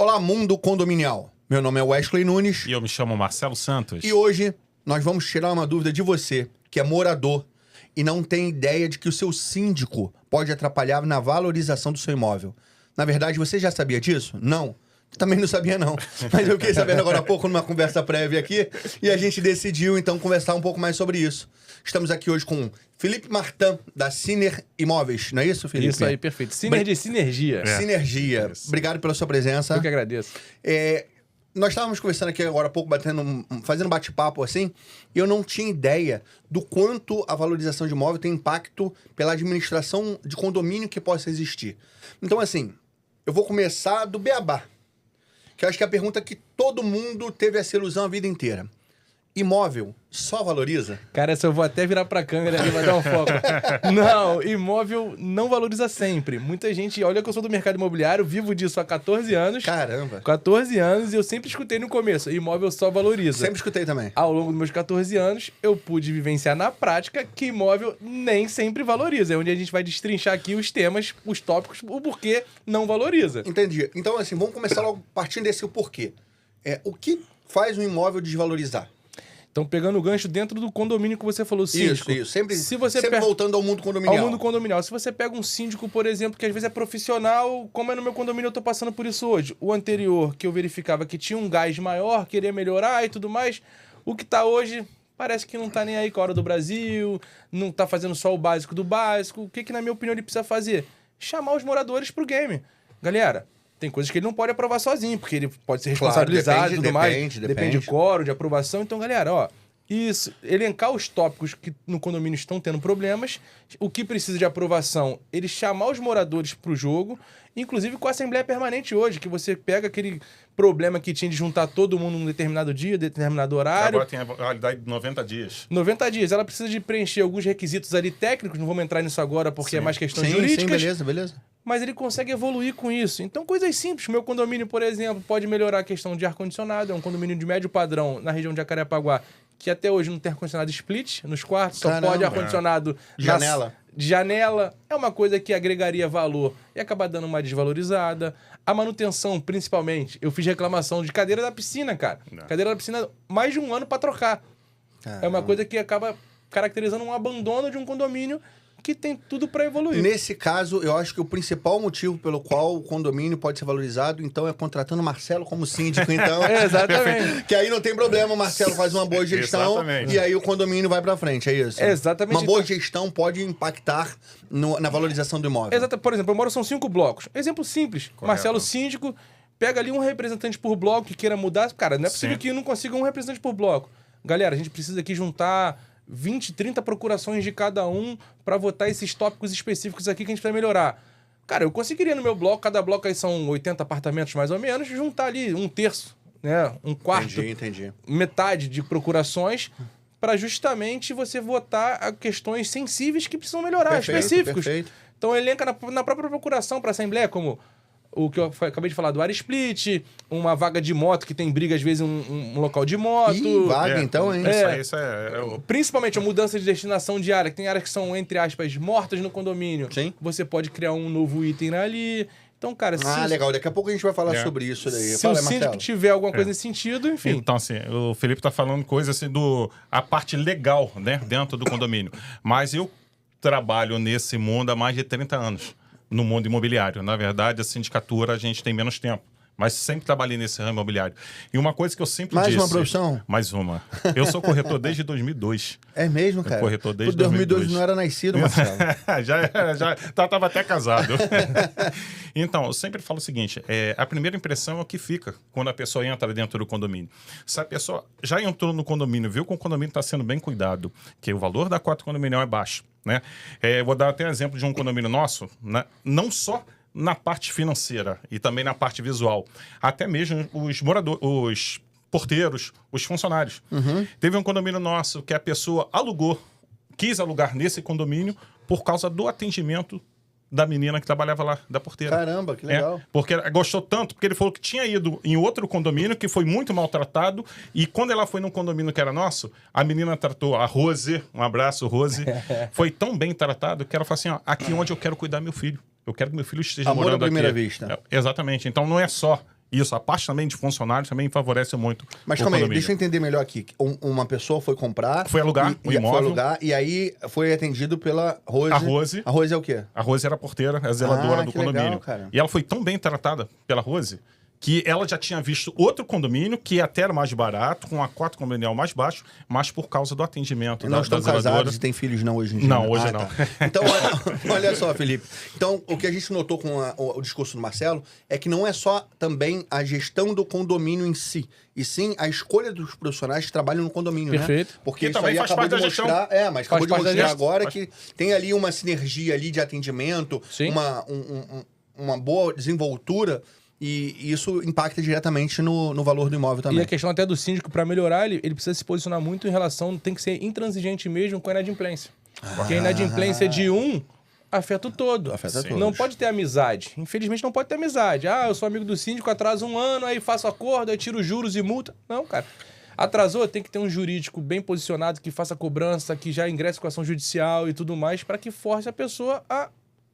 Olá, mundo condominial. Meu nome é Wesley Nunes. E eu me chamo Marcelo Santos. E hoje nós vamos tirar uma dúvida de você, que é morador e não tem ideia de que o seu síndico pode atrapalhar na valorização do seu imóvel. Na verdade, você já sabia disso? Não. Também não sabia, não. Mas eu fiquei sabendo agora há pouco numa conversa prévia aqui e a gente decidiu, então, conversar um pouco mais sobre isso. Estamos aqui hoje com Felipe Martin, da Siner Imóveis. Não é isso, Felipe? Isso aí, perfeito. Siner de sinergia. Sinergia. Isso. Obrigado pela sua presença. Eu que agradeço. Nós estávamos conversando aqui agora há pouco, fazendo um bate-papo assim, e eu não tinha ideia do quanto a valorização de imóvel tem impacto pela administração de condomínio que possa existir. Então, assim, eu vou começar do beabá, que eu acho que é a pergunta que todo mundo teve essa ilusão a vida inteira. Imóvel só valoriza? Cara, essa eu vou até virar pra câmera ali, vai dar um foco. Não, imóvel não valoriza sempre. Muita gente, olha que eu sou do mercado imobiliário, vivo disso há 14 anos. Caramba. 14 anos e eu sempre escutei no começo, imóvel só valoriza. Sempre escutei também. Ao longo dos meus 14 anos, eu pude vivenciar na prática que imóvel nem sempre valoriza. É onde a gente vai destrinchar aqui os temas, os tópicos, o porquê não valoriza. Entendi. Então, assim, vamos começar logo partindo desse porquê. O que faz um imóvel desvalorizar? Então, pegando o gancho dentro do condomínio que você falou, síndico. Isso. Sempre Sempre voltando ao mundo condominial. Ao mundo condominial. Se você pega um síndico, por exemplo, que às vezes é profissional, como é no meu condomínio, eu tô passando por isso hoje. O anterior, que eu verificava que tinha um gás maior, queria melhorar e tudo mais. O que tá hoje, parece que não tá nem aí com a hora do Brasil, não tá fazendo só o básico do básico. O que na minha opinião, ele precisa fazer? Chamar os moradores pro game. Galera, tem coisas que ele não pode aprovar sozinho, porque ele pode ser responsabilizado e tudo mais. Depende do quórum de aprovação. Então, galera, ó, isso, elencar os tópicos que no condomínio estão tendo problemas, o que precisa de aprovação, ele chamar os moradores pro jogo, inclusive com a Assembleia Permanente hoje, que você pega aquele problema que tinha de juntar todo mundo num determinado dia, determinado horário. Agora tem a validade de 90 dias. 90 dias. Ela precisa de preencher alguns requisitos ali técnicos, não vamos entrar nisso agora porque é mais questões jurídicas. Sim, beleza. Mas ele consegue evoluir com isso. Então, coisas simples. Meu condomínio, por exemplo, pode melhorar a questão de ar-condicionado. É um condomínio de médio padrão na região de Jacarepaguá, que até hoje não tem ar-condicionado split nos quartos. Só pode ar-condicionado de janela. É uma coisa que agregaria valor e acaba dando uma desvalorizada. A manutenção, principalmente. Eu fiz reclamação de cadeira da piscina, cara. Não. Cadeira da piscina, mais de um ano para trocar. É uma coisa que acaba caracterizando um abandono de um condomínio que tem tudo para evoluir. Nesse caso, eu acho que o principal motivo pelo qual o condomínio pode ser valorizado, então, é contratando o Marcelo como síndico, então. Exatamente. Que aí não tem problema, o Marcelo faz uma boa gestão. Exatamente. E aí o condomínio vai pra frente, é isso? Exatamente. Uma boa gestão pode impactar na valorização do imóvel. Exato. Por exemplo, eu moro, são 5 blocos. Exemplo simples. Correto. Marcelo síndico, pega ali um representante por bloco que queira mudar. Cara, não é possível Sim. que não consiga um representante por bloco. Galera, a gente precisa aqui juntar 20, 30 procurações de cada um para votar esses tópicos específicos aqui que a gente vai melhorar. Cara, eu conseguiria no meu bloco, cada bloco aí são 80 apartamentos mais ou menos, juntar ali um terço, né? Um quarto, Entendi. metade de procurações para justamente você votar a questões sensíveis que precisam melhorar, específicos. Perfeito. Então elenca na própria procuração para a Assembleia, como o que eu acabei de falar do área split, uma vaga de moto que tem briga, às vezes, um local de moto. Ih, vaga então, hein? Isso é Principalmente a mudança de destinação de área, que tem áreas que são, entre aspas, mortas no condomínio. Sim. Você pode criar um novo item ali. Então, cara, Legal. Daqui a pouco a gente vai falar sobre isso daí. se Fala o aí, síndico Marcelo. tiver alguma coisa nesse sentido, enfim. Então, assim, o Felipe tá falando coisa assim a parte legal, né, dentro do condomínio. Mas eu trabalho nesse mundo há mais de 30 anos, no mundo imobiliário. Na verdade, a sindicatura, a gente tem menos tempo. Mas sempre trabalhei nesse ramo imobiliário. E uma coisa que eu sempre disse... Mais uma profissão? Mais uma. Eu sou corretor desde 2002. É mesmo, cara? Corretor desde 2002 não era nascido, Marcelo. já tava até casado. Então, eu sempre falo o seguinte, a primeira impressão é o que fica quando a pessoa entra dentro do condomínio. Se a pessoa já entrou no condomínio, viu que o condomínio está sendo bem cuidado, que o valor da cota condominial é baixo, né? Vou dar até exemplo de um condomínio nosso, né? Não só na parte financeira e também na parte visual, até mesmo os moradores, os porteiros, os funcionários. Teve um condomínio nosso que a pessoa quis alugar nesse condomínio por causa do atendimento da menina que trabalhava lá, da porteira. Caramba, que legal. Porque gostou tanto, porque ele falou que tinha ido em outro condomínio, que foi muito maltratado, e quando ela foi num condomínio que era nosso, a menina tratou, a Rose, um abraço, Rose, foi tão bem tratado que ela falou assim, ó, aqui onde eu quero cuidar meu filho. Eu quero que meu filho esteja Amor morando à primeira aqui. vista. Exatamente. Então não é só Isso, a parte também de funcionários também favorece muito Mas o calma aí, condomínio. deixa eu entender melhor aqui. Uma pessoa foi comprar... Foi alugar o imóvel. Foi alugar, e aí foi atendido pela Rose. A Rose. A Rose é o quê? A Rose era a porteira, a zeladora do que legal, condomínio. cara. E ela foi tão bem tratada pela Rose que ela já tinha visto outro condomínio que até era mais barato, com a cota condominial mais baixo, mas por causa do atendimento Não estão da zeladora. casados e têm filhos não hoje em dia? Não, hoje não. Tá. Então, olha só, Felipe. Então, o que a gente notou com o discurso do Marcelo é que não é só também a gestão do condomínio em si, e sim a escolha dos profissionais que trabalham no condomínio, Perfeito. né? Porque Que isso também aí faz acabou parte de da gestão. mostrar... mas acabou de parte da mostrar gestão. agora que tem ali uma sinergia ali de atendimento, Sim. uma boa desenvoltura, e isso impacta diretamente no valor do imóvel também. E a questão até do síndico, para melhorar, ele precisa se posicionar muito em relação, tem que ser intransigente mesmo com a inadimplência. Porque a inadimplência de um afeta o todo. Afeta todos. Não pode ter amizade. Infelizmente não pode ter amizade. Ah, eu sou amigo do síndico, atraso um ano, aí faço acordo, aí tiro juros e multa. Não, cara. Atrasou, tem que ter um jurídico bem posicionado, que faça cobrança, que já ingresse com ação judicial e tudo mais, para que force a pessoa a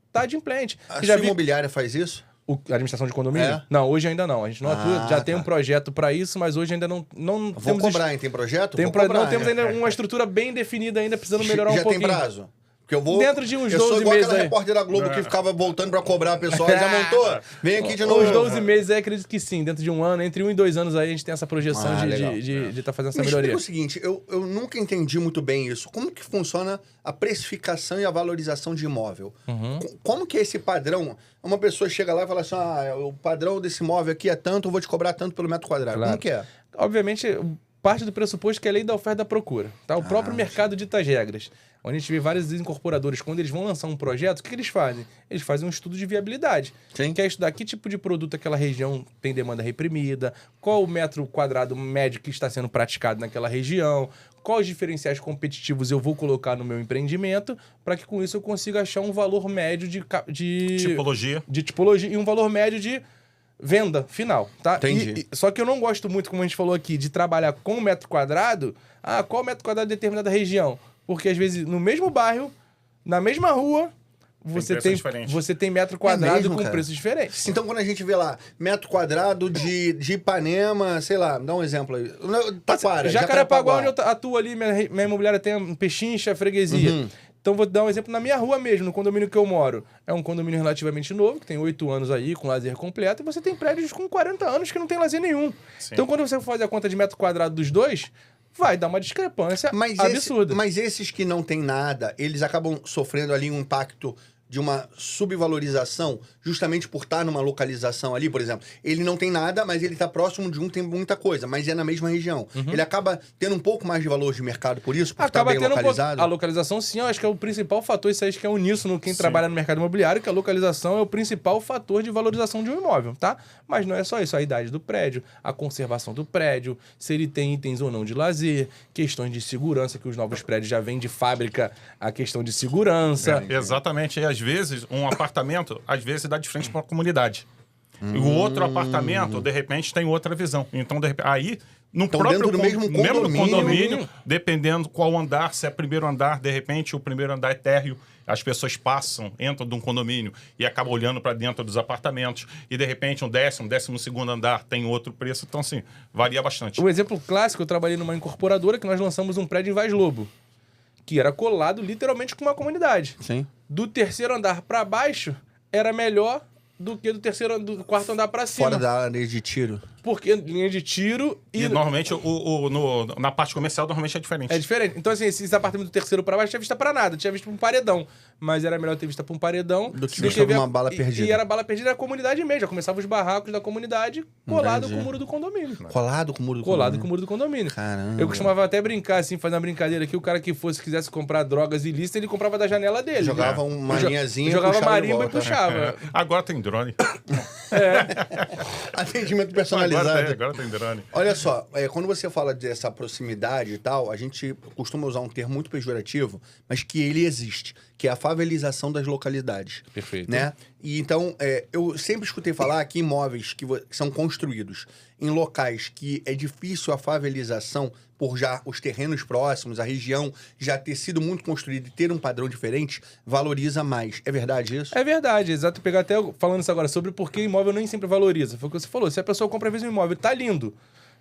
estar adimplente. A Já sua vi... imobiliária faz isso? A administração de condomínio? É? Não, hoje ainda não. A gente não atua. Já tem tá. um projeto para isso, mas hoje ainda não Vou temos cobrar, hein? Tem projeto? Tem Vou não cobrar, temos hein? ainda uma estrutura bem definida, ainda precisando melhorar um Já pouquinho. tem prazo? Porque eu vou... Dentro de uns eu sou 12 igual meses aquela aí. repórter da Globo que ficava voltando pra cobrar a pessoa. Já montou? Vem aqui de novo. Uns 12 meses aí, acredito que sim. Dentro de um ano, entre 1 e 2 anos aí, a gente tem essa projeção legal. de estar fazendo essa Me melhoria. explica o seguinte, eu nunca entendi muito bem isso. Como que funciona a precificação e a valorização de imóvel? Uhum. Como que é esse padrão? Uma pessoa chega lá e fala assim, o padrão desse imóvel aqui é tanto, eu vou te cobrar tanto pelo metro quadrado. Claro. Como que é? Obviamente, parte do pressuposto que é a lei da oferta e da procura. Tá? O próprio mercado dita as regras. Onde a gente vê vários incorporadores, quando eles vão lançar um projeto, o que eles fazem? Eles fazem um estudo de viabilidade. Sim. Quer estudar que tipo de produto aquela região tem demanda reprimida, qual o metro quadrado médio que está sendo praticado naquela região, quais diferenciais competitivos eu vou colocar no meu empreendimento, para que com isso eu consiga achar um valor médio de Tipologia. de tipologia e um valor médio de venda final, tá? Entendi. Só que eu não gosto muito, como a gente falou aqui, de trabalhar com metro quadrado. Ah, qual metro quadrado de determinada região? Porque às vezes no mesmo bairro, na mesma rua, você tem metro quadrado mesmo, com cara? preços diferentes. Então, quando a gente vê lá, metro quadrado de Ipanema, sei lá, dá um exemplo aí. Taquara, Jacarepaguá, onde eu atuo ali, minha imobiliária tem Pechincha, freguesia. Uhum. Então, vou dar um exemplo na minha rua mesmo, no condomínio que eu moro. É um condomínio relativamente novo, que tem 8 anos aí, com lazer completo, e você tem prédios com 40 anos que não tem lazer nenhum. Sim. Então, quando você for fazer a conta de metro quadrado dos dois, vai dar uma discrepância absurda. Mas esses que não tem nada, eles acabam sofrendo ali um impacto de uma subvalorização, justamente por estar numa localização ali, por exemplo. Ele não tem nada, mas ele está próximo de um, tem muita coisa, mas é na mesma região. Ele acaba tendo um pouco mais de valor de mercado por isso, por estar Acaba bem tendo localizado. a localização, sim, eu acho que é o principal fator. Isso aí acho que é uníssono quem trabalha no mercado imobiliário, que a localização é o principal fator de valorização de um imóvel, tá? Mas não é só isso. A idade do prédio, a conservação do prédio, se ele tem itens ou não de lazer, questões de segurança, que os novos prédios já vêm de fábrica, a questão de segurança. Exatamente. E às vezes, um apartamento, às vezes, dá de frente para uma comunidade. E o outro apartamento, de repente, tem outra visão. Então, de repente, aí, no Então, próprio dentro do mesmo condomínio, dependendo qual andar, se é primeiro andar, de repente, o primeiro andar é térreo, as pessoas passam, entram de um condomínio e acabam olhando para dentro dos apartamentos. E, de repente, um 12º andar tem outro preço. Então, assim, varia bastante. Um exemplo clássico, eu trabalhei numa incorporadora que nós lançamos um prédio em Vaz Lobo, que era colado literalmente com uma comunidade. Sim. Do terceiro andar para baixo era melhor do que do quarto andar para cima. Fora da área de tiro. Porque linha de tiro E, normalmente, na parte comercial, normalmente é diferente. é diferente. Então, assim, esses apartamentos do terceiro para baixo tinha vista para nada, tinha vista para um paredão. Mas era melhor ter vista para um paredão Do que vista pra ver uma bala perdida. E era bala perdida na comunidade mesmo. Já começava os barracos da comunidade colado Entendi. com o muro do condomínio. Colado com o muro do Colado condomínio. com o muro do condomínio. Caramba. Eu costumava até brincar, assim, fazer uma brincadeira aqui. O cara que quisesse comprar drogas ilícitas, ele comprava da janela dele. Jogava uma linhazinha, Jogava puxava de marimba e volta. puxava. Agora tem drone. Atendimento personalizado. Agora tem drone. Olha só, quando você fala dessa proximidade e tal, a gente costuma usar um termo muito pejorativo, mas que ele existe, que é a favelização das localidades. Perfeito. Né? E então, eu sempre escutei falar que imóveis que são construídos em locais que é difícil a favelização, por já os terrenos próximos, a região já ter sido muito construída e ter um padrão diferente, valoriza mais. É verdade isso? É verdade, exato. Pegar até falando isso agora sobre por que imóvel nem sempre valoriza. Foi o que você falou. Se a pessoa compra às vezes um imóvel, tá lindo,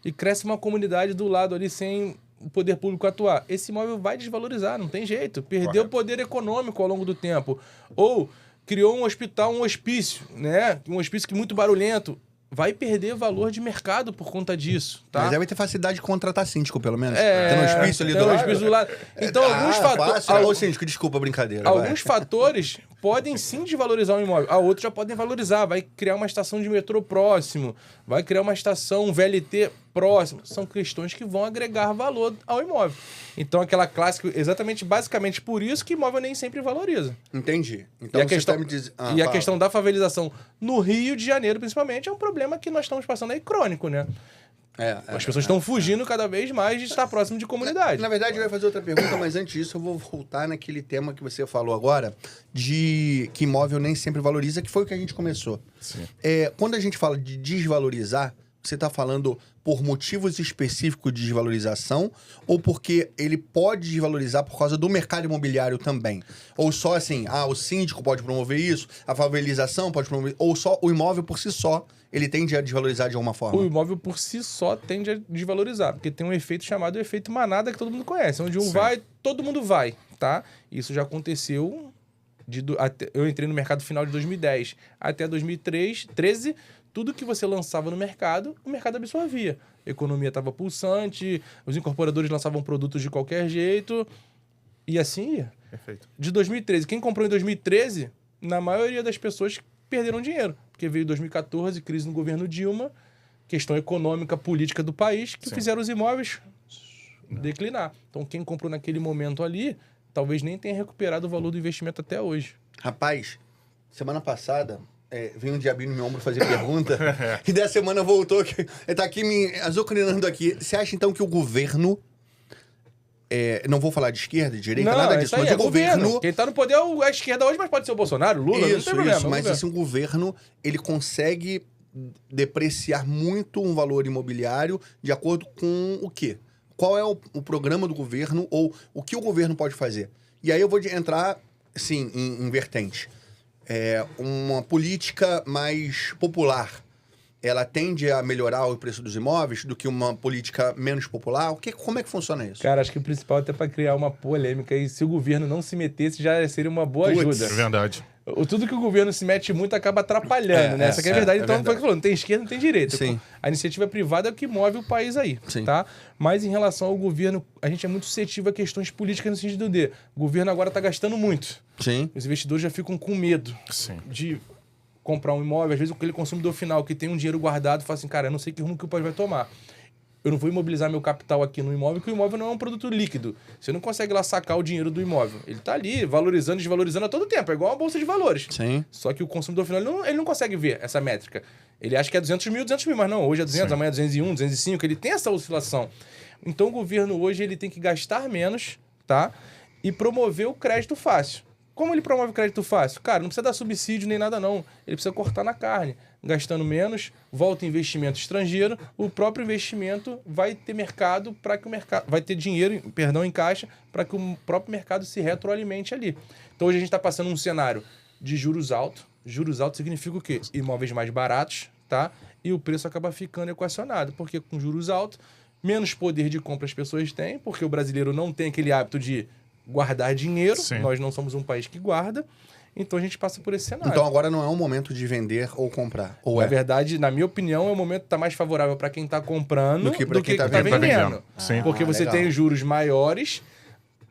e cresce uma comunidade do lado ali sem o poder público atuar, esse imóvel vai desvalorizar, não tem jeito. Perdeu o poder econômico ao longo do tempo. Ou criou um hospital, um hospício, né? Um hospício que é muito barulhento. Vai perder valor de mercado por conta disso, tá? Mas deve ter facilidade de contratar síndico, pelo menos. É, tem um hospício ali tem do um lado. hospício do lado. Então, alguns fatores... Alô, síndico, desculpa a brincadeira. Alguns fatores podem sim desvalorizar um imóvel. Outros já podem valorizar. Vai criar uma estação de metrô próximo, vai criar uma estação VLT próximo. São questões que vão agregar valor ao imóvel. Então, aquela clássica, basicamente por isso que imóvel nem sempre valoriza. Entendi. Então, E a questão, a questão da favelização no Rio de Janeiro, principalmente, é um problema que nós estamos passando aí crônico, né? As pessoas estão fugindo cada vez mais de estar próximo de comunidade. Na verdade, eu ia fazer outra pergunta, mas antes disso, eu vou voltar naquele tema que você falou agora, de que imóvel nem sempre valoriza, que foi o que a gente começou. Sim. Quando a gente fala de desvalorizar, você está falando por motivos específicos de desvalorização ou porque ele pode desvalorizar por causa do mercado imobiliário também? Ou só assim, o síndico pode promover isso, a favelização pode promover, ou só o imóvel por si só, ele tende a desvalorizar de alguma forma? O imóvel por si só tende a desvalorizar, porque tem um efeito chamado efeito manada que todo mundo conhece, onde um vai, todo mundo vai, tá? Isso já aconteceu, eu entrei no mercado final de 2010 até 2013, tudo que você lançava no mercado, o mercado absorvia. A economia estava pulsante, os incorporadores lançavam produtos de qualquer jeito, e assim ia. Perfeito. De 2013, quem comprou em 2013, na maioria das pessoas perderam dinheiro, porque veio 2014, crise no governo Dilma, questão econômica, política do país, que fizeram os imóveis declinar. Então, quem comprou naquele momento ali, talvez nem tenha recuperado o valor do investimento até hoje. Rapaz, semana passada, veio um diabinho no meu ombro fazer pergunta, e dessa semana voltou, ele tá aqui me azucrinando aqui. Você acha, então, que o governo... não vou falar de esquerda, de direita, nada disso, mas o governo... Quem tá no poder é a esquerda hoje, mas pode ser o Bolsonaro, Lula, não tem problema. Isso, mas assim, o governo, ele consegue depreciar muito um valor imobiliário de acordo com o quê? Qual é o programa do governo ou o que o governo pode fazer? E aí eu vou entrar, sim, em vertente. Uma política mais popular, ela tende a melhorar o preço dos imóveis do que uma política menos popular? Como é que funciona isso? Cara, acho que o principal até para criar uma polêmica, e se o governo não se metesse, já seria uma boa ajuda. É verdade. Tudo que o governo se mete muito acaba atrapalhando, né? Essa que é a verdade. Então, foi o que falou, não tem esquerda, não tem direita. Sim. A iniciativa privada é o que move o país aí, tá? Mas em relação ao governo, a gente é muito suscetível a questões políticas no sentido de o governo agora está gastando muito. Sim. Os investidores já ficam com medo de comprar um imóvel. Às vezes, aquele consumidor final que tem um dinheiro guardado fala assim, cara, eu não sei que rumo que o país vai tomar. Eu não vou imobilizar meu capital aqui no imóvel, porque o imóvel não é um produto líquido. Você não consegue lá sacar o dinheiro do imóvel. Ele tá ali, valorizando, desvalorizando a todo tempo. É igual uma bolsa de valores. Sim. Só que o consumidor final, ele não consegue ver essa métrica. Ele acha que é 200 mil, mas não. Hoje é 200, amanhã é 201, 205. Ele tem essa oscilação. Então, o governo hoje ele tem que gastar menos, tá? E promover o crédito fácil. Como ele promove o crédito fácil? Cara, não precisa dar subsídio nem nada, não. Ele precisa cortar na carne. Gastando menos, volta investimento estrangeiro, o próprio investimento vai ter mercado para que o mercado... Vai ter dinheiro, em caixa, para que o próprio mercado se retroalimente ali. Então, hoje a gente está passando um cenário de juros altos. Juros altos significa o quê? Imóveis mais baratos, tá? E o preço acaba ficando equacionado, porque com juros altos, menos poder de compra as pessoas têm, porque o brasileiro não tem aquele hábito de guardar dinheiro. Sim. Nós não somos um país que guarda. Então a gente passa por esse cenário. Então agora não é um momento de vender ou comprar. Ou na verdade, na minha opinião, é o momento que está mais favorável para quem está comprando do que para quem está vendendo. Sim. Porque você legal. tem juros maiores,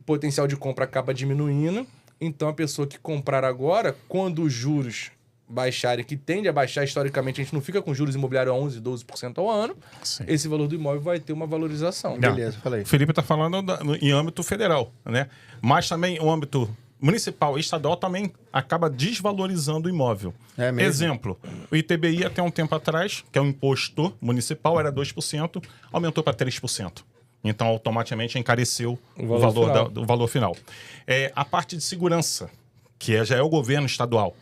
o potencial de compra acaba diminuindo. Então a pessoa que comprar agora, quando os juros baixarem, que tende a baixar historicamente, a gente não fica com juros imobiliários a 11%, 12% ao ano, esse valor do imóvel vai ter uma valorização. Beleza, falei. O Felipe está falando em âmbito federal, né? Mas também o âmbito municipal e estadual também acaba desvalorizando o imóvel. É mesmo? Exemplo, o ITBI até um tempo atrás, que é um imposto municipal, era 2%, aumentou para 3%. Então, automaticamente encareceu o valor final. A parte de segurança, que já é o governo estadual,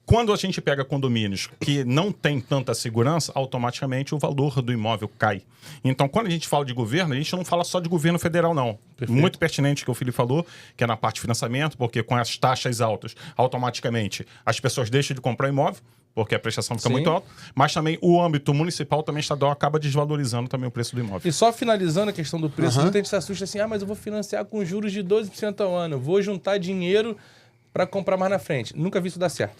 Quando a gente pega condomínios que não tem tanta segurança, automaticamente o valor do imóvel cai. Então, quando a gente fala de governo, a gente não fala só de governo federal, não. Perfeito. Muito pertinente o que o Felipe falou, que é na parte de financiamento, porque com as taxas altas, automaticamente as pessoas deixam de comprar imóvel, porque a prestação fica muito alta, mas também o âmbito municipal, também estadual, acaba desvalorizando também o preço do imóvel. E só finalizando a questão do preço, muita gente se assusta assim, mas eu vou financiar com juros de 12% ao ano, vou juntar dinheiro para comprar mais na frente. Nunca vi isso dar certo.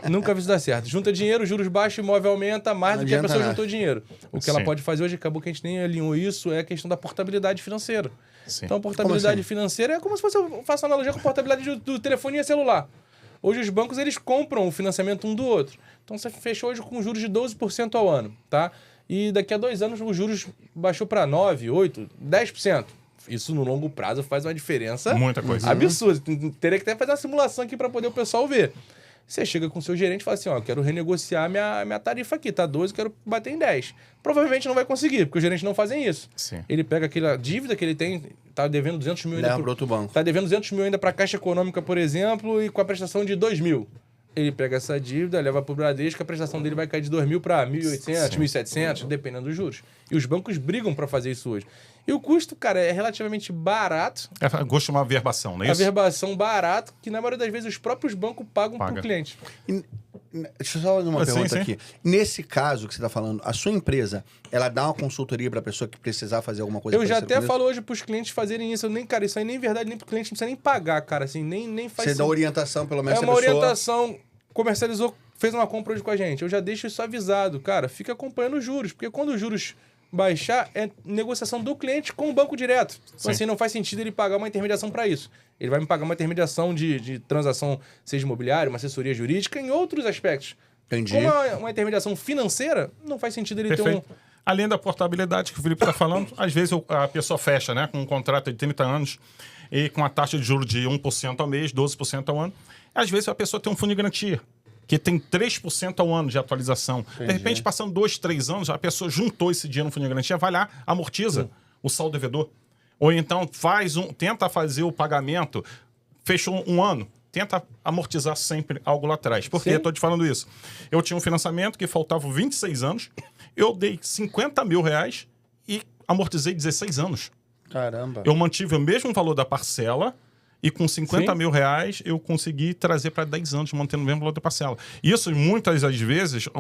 Nunca vi isso dar certo. Junta dinheiro, juros baixos, imóvel aumenta mais do que a pessoa juntou dinheiro. O que ela pode fazer hoje, acabou que a gente nem alinhou isso, é a questão da portabilidade financeira. Sim. Então, a portabilidade financeira é como se fosse, eu faço uma analogia com a portabilidade do telefonia celular. Hoje os bancos, eles compram o financiamento um do outro. Então, você fechou hoje com juros de 12% ao ano, tá? E daqui a 2 anos, os juros baixou para 9%, 8%, 10%. Isso no longo prazo faz uma diferença muita coisa absurda. Teria que até fazer uma simulação aqui para poder o pessoal ver. Você chega com o seu gerente e fala assim, ó, eu quero renegociar minha tarifa aqui, tá 12, quero bater em 10. Provavelmente não vai conseguir, porque os gerentes não fazem isso. Sim. Ele pega aquela dívida que ele tem, tá devendo 200 mil ainda para outro banco. Tá devendo 200 mil ainda para a Caixa Econômica, por exemplo, e com a prestação de 2 mil. Ele pega essa dívida, leva para o Bradesco, a prestação dele vai cair de 2 mil para 1.800, 1.700, dependendo dos juros. E os bancos brigam para fazer isso hoje. E o custo, cara, é relativamente barato. Gosto de uma averbação, não é isso? Averbação barato, que na maioria das vezes os próprios bancos pagam para o cliente. Deixa eu só fazer uma pergunta aqui. Nesse caso que você está falando, a sua empresa, ela dá uma consultoria para a pessoa que precisar fazer alguma coisa? Eu já até falo hoje para os clientes fazerem isso. Cara, isso aí nem é verdade, nem para o cliente não precisa nem pagar, cara. Assim, nem faz Você dá orientação, pelo menos. É uma orientação, comercializou, fez uma compra hoje com a gente. Eu já deixo isso avisado. Cara, fica acompanhando os juros, porque quando os juros baixar, é negociação do cliente com o banco direto. Então, assim, não faz sentido ele pagar uma intermediação para isso. Ele vai me pagar uma intermediação de transação, seja imobiliária, uma assessoria jurídica, em outros aspectos. Entendi. Como uma intermediação financeira, não faz sentido ele ter um... Além da portabilidade que o Felipe está falando, às vezes a pessoa fecha, né, com um contrato de 30 anos e com a taxa de juros de 1% ao mês, 12% ao ano. Às vezes a pessoa tem um fundo de garantia, que tem 3% ao ano de atualização. Entendi. De repente, passando 2, 3 anos, a pessoa juntou esse dinheiro no fundo de garantia, vai lá, amortiza o saldo devedor. Ou então tenta fazer o pagamento, fechou um ano, tenta amortizar sempre algo lá atrás. Por que eu estou te falando isso? Eu tinha um financiamento que faltava 26 anos, eu dei 50 mil reais e amortizei 16 anos. Caramba. Eu mantive o mesmo valor da parcela e com 50 mil reais eu consegui trazer para 10 anos, mantendo o mesmo valor da parcela. Isso, muitas das vezes,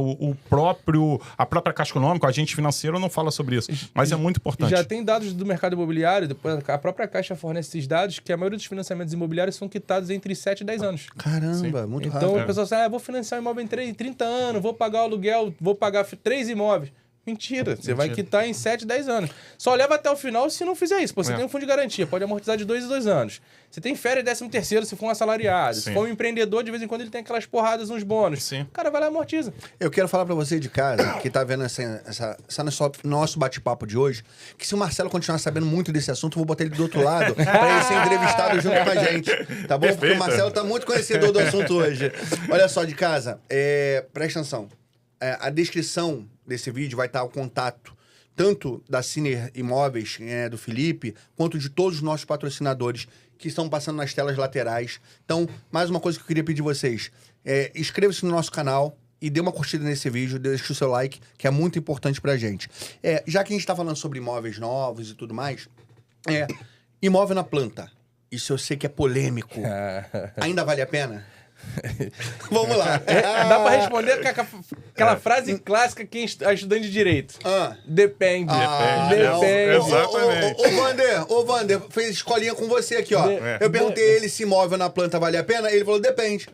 a própria Caixa Econômica, o agente financeiro não fala sobre isso, mas é muito importante. Já tem dados do mercado imobiliário, depois a própria Caixa fornece esses dados, que a maioria dos financiamentos imobiliários são quitados entre 7 e 10 anos. Caramba, muito rápido. Então a pessoa fala, vou financiar um imóvel em 30 anos, vou pagar o aluguel, vou pagar 3 imóveis. Mentira, você vai quitar em 7, 10 anos. Só leva até o final se não fizer isso. Pô, você tem um fundo de garantia, pode amortizar de 2 em 2 anos. Você tem férias 13º se for um assalariado. Se for um empreendedor, de vez em quando ele tem aquelas porradas, uns bônus. O cara vai lá e amortiza. Eu quero falar pra você de casa, que tá vendo essa nosso bate-papo de hoje, que se o Marcelo continuar sabendo muito desse assunto, eu vou botar ele do outro lado pra ele ser entrevistado junto com a gente. Tá bom? Porque o Marcelo tá muito conhecedor do assunto hoje. Olha só, de casa, presta atenção. A descrição desse vídeo vai estar o contato tanto da Ciner Imóveis, do Felipe, quanto de todos os nossos patrocinadores que estão passando nas telas laterais. Então, mais uma coisa que eu queria pedir de vocês. Inscreva-se no nosso canal e dê uma curtida nesse vídeo, deixe o seu like, que é muito importante pra gente. Já que a gente tá falando sobre imóveis novos e tudo mais, imóvel na planta. Isso eu sei que é polêmico. Ainda vale a pena? Vamos lá. Dá pra responder com aquela frase clássica que é estudante de direito. Depende. Depende. Exatamente. Ô, Vander, fez escolinha com você aqui, ó. Eu perguntei ele se imóvel na planta vale a pena, ele falou depende.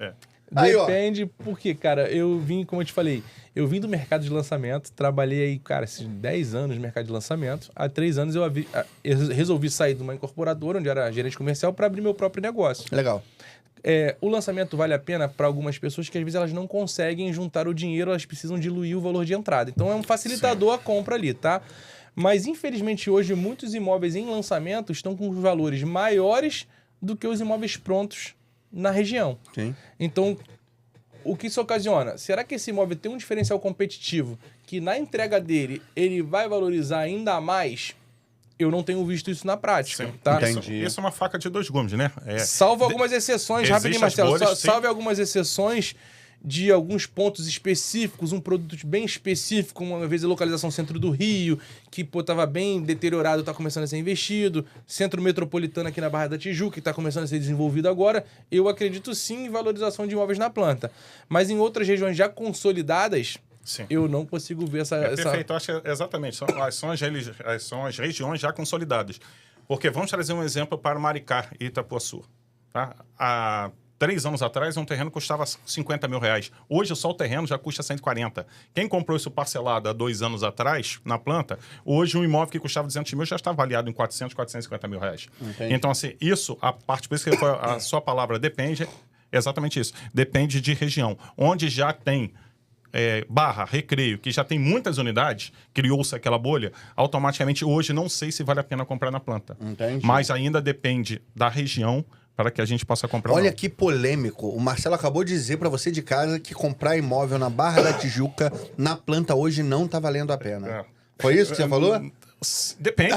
Aí, depende, porque, cara, eu vim, como eu te falei, eu vim do mercado de lançamento, trabalhei aí, cara, esses 10 anos no mercado de lançamento. Há 3 anos eu resolvi sair de uma incorporadora, onde era gerente comercial, para abrir meu próprio negócio. Legal. O lançamento vale a pena para algumas pessoas que às vezes elas não conseguem juntar o dinheiro, elas precisam diluir o valor de entrada. Então é um facilitador a compra ali, tá? Mas infelizmente hoje muitos imóveis em lançamento estão com os valores maiores do que os imóveis prontos na região. Sim. Então, o que isso ocasiona? Será que esse imóvel tem um diferencial competitivo que na entrega dele ele vai valorizar ainda mais? Eu não tenho visto isso na prática, tá? Entendi. Isso é uma faca de 2 gumes, né? Salvo algumas exceções, rapidinho, Marcelo, salve algumas exceções de alguns pontos específicos, um produto bem específico, uma vez a localização centro do Rio, que pô, tava bem deteriorado, tá começando a ser investido, centro metropolitano aqui na Barra da Tijuca, que tá começando a ser desenvolvido agora, eu acredito sim em valorização de imóveis na planta. Mas em outras regiões já consolidadas, Sim. eu não consigo ver essa... Perfeito, eu acho que exatamente. São as regiões já consolidadas. Porque vamos trazer um exemplo para Maricá e Itapuaçu. Tá? Há 3 anos atrás, um terreno custava 50 mil reais. Hoje, só o terreno já custa 140. Quem comprou isso parcelado há 2 anos atrás, na planta, hoje um imóvel que custava 200 mil já está avaliado em 450 mil reais. Entendi. Então, assim, isso, a parte, por isso que foi a sua palavra depende, exatamente isso. Depende de região. Onde já tem Barra, Recreio, que já tem muitas unidades, criou-se aquela bolha, automaticamente hoje não sei se vale a pena comprar na planta. Entendi. Mas ainda depende da região para que a gente possa comprar. Olha que polêmico. O Marcelo acabou de dizer pra você de casa que comprar imóvel na Barra da Tijuca, na planta hoje, não tá valendo a pena. Foi isso que você falou? Depende.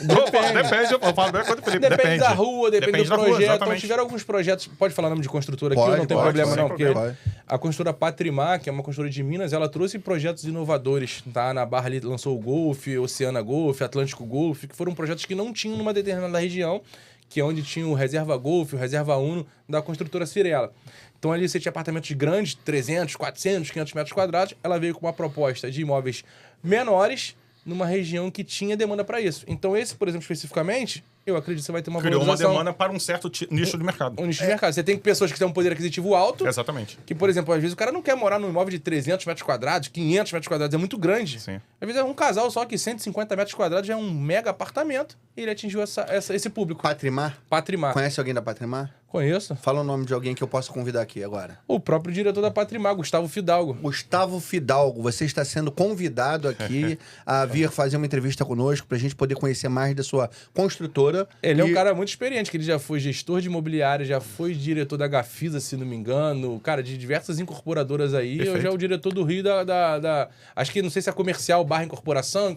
Depende, eu falo bem quando Felipe. Depende da rua, depende do da rua, projeto. Então, exatamente. tiveram alguns projetos... Pode falar nome de construtora aqui, Pode, não tem pode, problema sem não. Porque problema. a construtora Patrimar, que é uma construtora de Minas, ela trouxe projetos inovadores, tá? Na Barra ali lançou o Golf, Oceana Golf, Atlântico Golf, que foram projetos que não tinham numa determinada região, que é onde tinha o Reserva Golf, o Reserva Uno, da construtora Cirela. Então ali você tinha apartamentos grandes, 300, 400, 500 metros quadrados. Ela veio com uma proposta de imóveis menores, numa região que tinha demanda para isso. Então esse, por exemplo, especificamente, eu acredito que você vai ter uma Criou uma valorização. demanda para um certo nicho de mercado. Um nicho de mercado. Você tem pessoas que têm um poder aquisitivo alto, Exatamente. que, por exemplo, às vezes o cara não quer morar num imóvel de 300 metros quadrados, 500 metros quadrados, é muito grande. Sim. Às vezes é um casal só que 150 metros quadrados já é um mega apartamento e ele atingiu esse público. Patrimar? Patrimar. Conhece alguém da Patrimar? Conheço. Fala o nome de alguém que eu possa convidar aqui agora. O próprio diretor da Patrimar, Gustavo Fidalgo. Gustavo Fidalgo, você está sendo convidado aqui a vir fazer uma entrevista conosco pra gente poder conhecer mais da sua construtora. Ele é um cara muito experiente, que ele já foi gestor de imobiliária, já foi diretor da Gafisa, se não me engano, cara, de diversas incorporadoras aí. Perfeito. Eu já é o diretor do Rio acho que não sei se é comercial barra incorporação,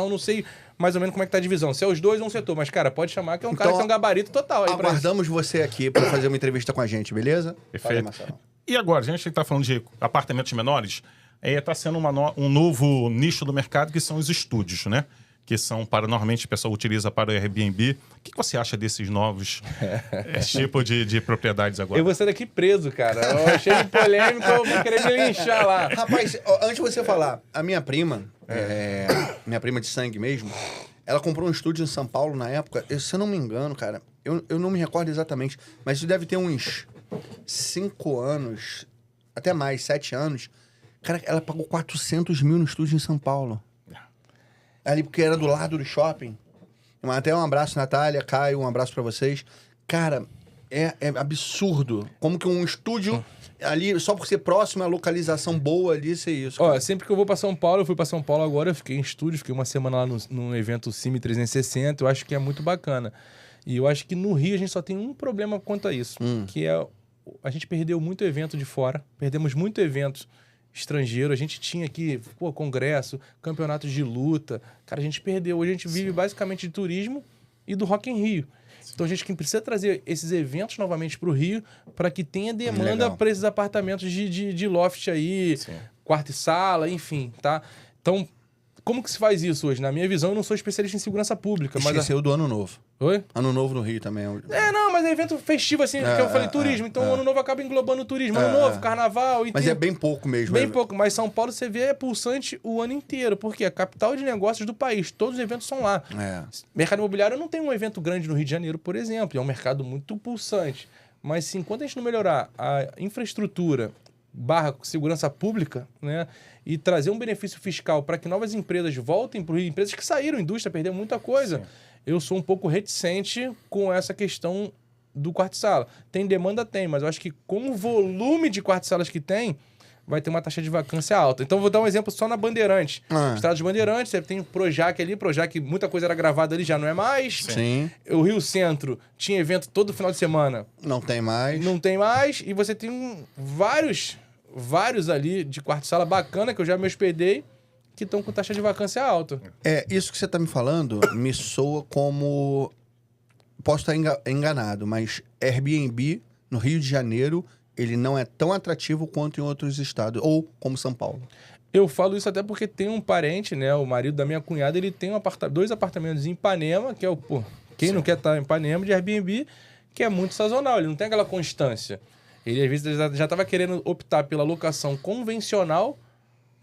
não sei mais ou menos como é que tá a divisão. Se é os dois ou um setor, mas, cara, pode chamar que é um cara que tem um gabarito total aí pra isso. Aguardamos você aqui para fazer uma entrevista com a gente, beleza? Perfeito. Fala aí, Marcelo. E agora, a gente está falando de apartamentos menores, está sendo um novo nicho do mercado, que são os estúdios, né? Que são normalmente o pessoal utiliza para o Airbnb. O que você acha desses novos tipos de propriedades agora? Eu vou sair daqui preso, cara. Eu achei polêmico, eu vou querer me linchar lá. Rapaz, antes de você falar, a minha prima, minha prima de sangue mesmo, ela comprou um estúdio em São Paulo na época. Se eu não me engano, cara, eu não me recordo exatamente, mas isso deve ter uns 5 anos, até mais, 7 anos. Cara, ela pagou 400 mil no estúdio em São Paulo. Ali porque era do lado do shopping. Até um abraço, Natália, Caio, um abraço pra vocês. Cara, é absurdo. Como que um estúdio ali, só por ser próximo, a localização boa ali, ser isso. Ó, sempre que eu vou pra São Paulo, eu fui pra São Paulo agora, eu fiquei em estúdio, fiquei uma semana lá no evento CIMI 360, eu acho que é muito bacana. E eu acho que no Rio a gente só tem um problema quanto a isso, que é a gente perdeu muito evento de fora, perdemos muito evento estrangeiro, a gente tinha aqui, congresso, campeonatos de luta, cara, a gente perdeu. Hoje a gente vive basicamente de turismo e do Rock in Rio. Então a gente precisa trazer esses eventos novamente para o Rio para que tenha demanda para esses apartamentos de loft aí, quarto e sala, enfim, tá? Então, como que se faz isso hoje? Na minha visão, eu não sou especialista em segurança pública. Esqueceu do Ano Novo. Oi? Ano Novo no Rio também. Não, mas é evento festivo, assim, que eu falei turismo. Então o Ano Novo acaba englobando o turismo. Ano Novo, Carnaval... Mas é bem pouco mesmo. Bem pouco. Mas São Paulo, você vê, é pulsante o ano inteiro. Porque é a capital de negócios do país. Todos os eventos são lá. Mercado imobiliário não tem um evento grande no Rio de Janeiro, por exemplo. É um mercado muito pulsante. Mas se enquanto a gente não melhorar a infraestrutura barra segurança pública, né, e trazer um benefício fiscal para que novas empresas voltem para o Rio, empresas que saíram, a indústria perdeu muita coisa, eu sou um pouco reticente com essa questão do quarto-sala. Tem demanda? Tem, mas eu acho que com o volume de quarto-salas que tem, vai ter uma taxa de vacância alta. Então, vou dar um exemplo só na Bandeirante. Estrada de Bandeirante, você tem o Projac ali, Projac, muita coisa era gravada ali, já não é mais. Sim. O Rio Centro tinha evento todo final de semana. Não tem mais. Não tem mais. E você tem vários ali de quarto-sala bacana, que eu já me hospedei, que estão com taxa de vacância alta. Isso que você tá me falando me soa como... Posso estar enganado, mas Airbnb no Rio de Janeiro ele não é tão atrativo quanto em outros estados, ou como São Paulo. Eu falo isso até porque tem um parente, né? O marido da minha cunhada, ele tem dois apartamentos em Ipanema, que é o... Pô, quem não quer estar em Ipanema, de Airbnb, que é muito sazonal, ele não tem aquela constância. Ele, às vezes, já estava querendo optar pela locação convencional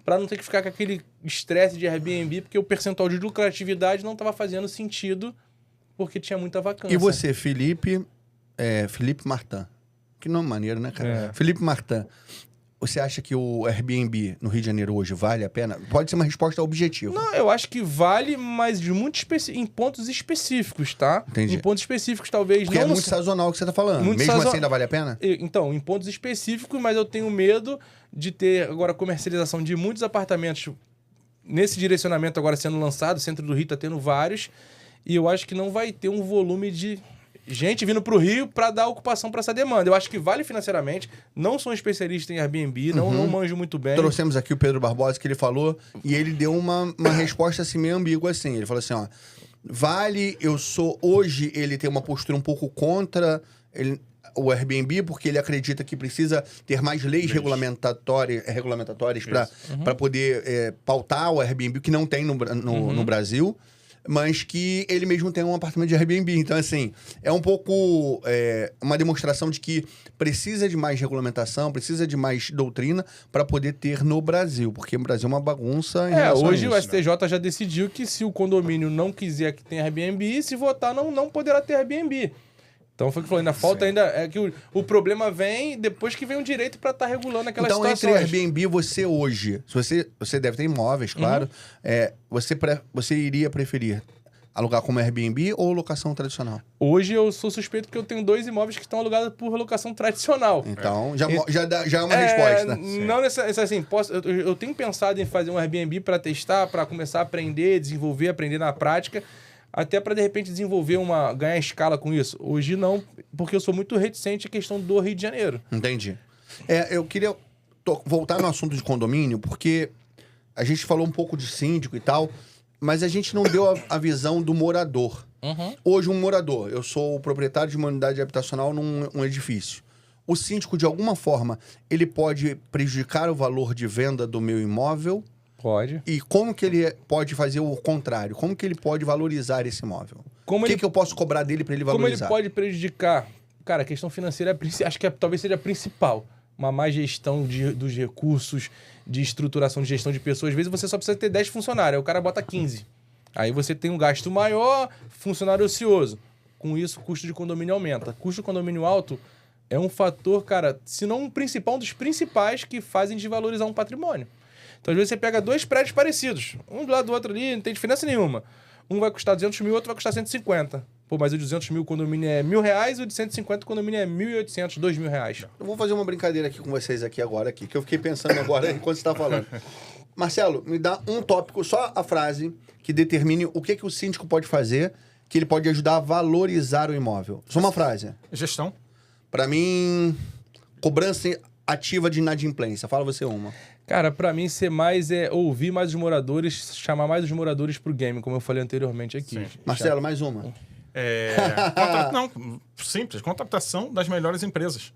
para não ter que ficar com aquele estresse de Airbnb, porque o percentual de lucratividade não estava fazendo sentido, porque tinha muita vacância. E você, Felipe Martin? Que nome maneiro, né, cara? Felipe Martin. Você acha que o Airbnb no Rio de Janeiro hoje vale a pena? Pode ser uma resposta objetiva. Não, eu acho que vale, mas de em pontos específicos, tá? Entendi. Em pontos específicos, talvez Porque não... é muito sazonal o que você tá falando. Muito Mesmo assim, ainda vale a pena? Então, em pontos específicos, mas eu tenho medo de ter agora comercialização de muitos apartamentos nesse direcionamento agora sendo lançado. O centro do Rio tá tendo vários. E eu acho que não vai ter um volume de gente vindo pro Rio para dar ocupação para essa demanda. Eu acho que vale financeiramente. Não sou um especialista em Airbnb, não manjo muito bem. Trouxemos aqui o Pedro Barbosa, que ele falou, e ele deu uma resposta assim meio ambígua assim. Ele falou assim, ó, vale, hoje ele tem uma postura um pouco contra o Airbnb, porque ele acredita que precisa ter mais leis regulamentatórias para poder pautar o Airbnb, que não tem no Brasil, mas que ele mesmo tem um apartamento de Airbnb. Então, assim, é um pouco uma demonstração de que precisa de mais regulamentação, precisa de mais doutrina para poder ter no Brasil, porque o Brasil é uma bagunça em relação hoje a o isso, STJ já decidiu que se o condomínio não quiser que tenha Airbnb, se votar, não poderá ter Airbnb. Então foi o que falou, ainda falta é que o problema vem depois que vem o direito para estar regulando aquelas situações. Então, entre Airbnb, você hoje, se você deve ter imóveis, claro, você iria preferir alugar como Airbnb ou locação tradicional? Hoje eu sou suspeito porque eu tenho 2 imóveis que estão alugados por locação tradicional. Então, já é uma resposta. Não necessariamente, assim, eu tenho pensado em fazer um Airbnb para testar, para começar a aprender, desenvolver, aprender na prática, até para, de repente, ganhar escala com isso. Hoje não, porque eu sou muito reticente à questão do Rio de Janeiro. Entendi. Eu queria voltar no assunto de condomínio, porque a gente falou um pouco de síndico e tal, mas a gente não deu a visão do morador. Hoje, um morador, eu sou o proprietário de uma unidade habitacional num edifício. O síndico, de alguma forma, ele pode prejudicar o valor de venda do meu imóvel? Pode. E como que ele pode fazer o contrário? Como que ele pode valorizar esse imóvel? O que eu posso cobrar dele para ele valorizar? Como ele pode prejudicar? Cara, a questão financeira acho que talvez seja a principal. Uma má gestão dos recursos, de estruturação de gestão de pessoas. Às vezes você só precisa ter 10 funcionários, aí o cara bota 15. Aí você tem um gasto maior, funcionário ocioso. Com isso, o custo de condomínio aumenta. Custo de condomínio alto é um fator, cara, se não um dos principais que fazem desvalorizar um patrimônio. Então, às vezes, você pega 2 prédios parecidos, um do lado do outro ali, não tem diferença nenhuma. Um vai custar 200 mil, outro vai custar 150. Pô, mas o de 200 mil condomínio é R$1.000, o de 150 condomínio é R$1.800, R$2.000. Eu vou fazer uma brincadeira aqui com vocês agora, que eu fiquei pensando agora enquanto você está falando. Marcelo, me dá um tópico, só a frase, que determine o que o síndico pode fazer, que ele pode ajudar a valorizar o imóvel. Só uma frase. Gestão. Para mim, cobrança ativa de inadimplência. Fala você uma. Cara, pra mim ser mais ouvir mais os moradores, chamar mais os moradores pro game, como eu falei anteriormente aqui. Sim. Marcelo, mais uma. Simples. Contratação das melhores empresas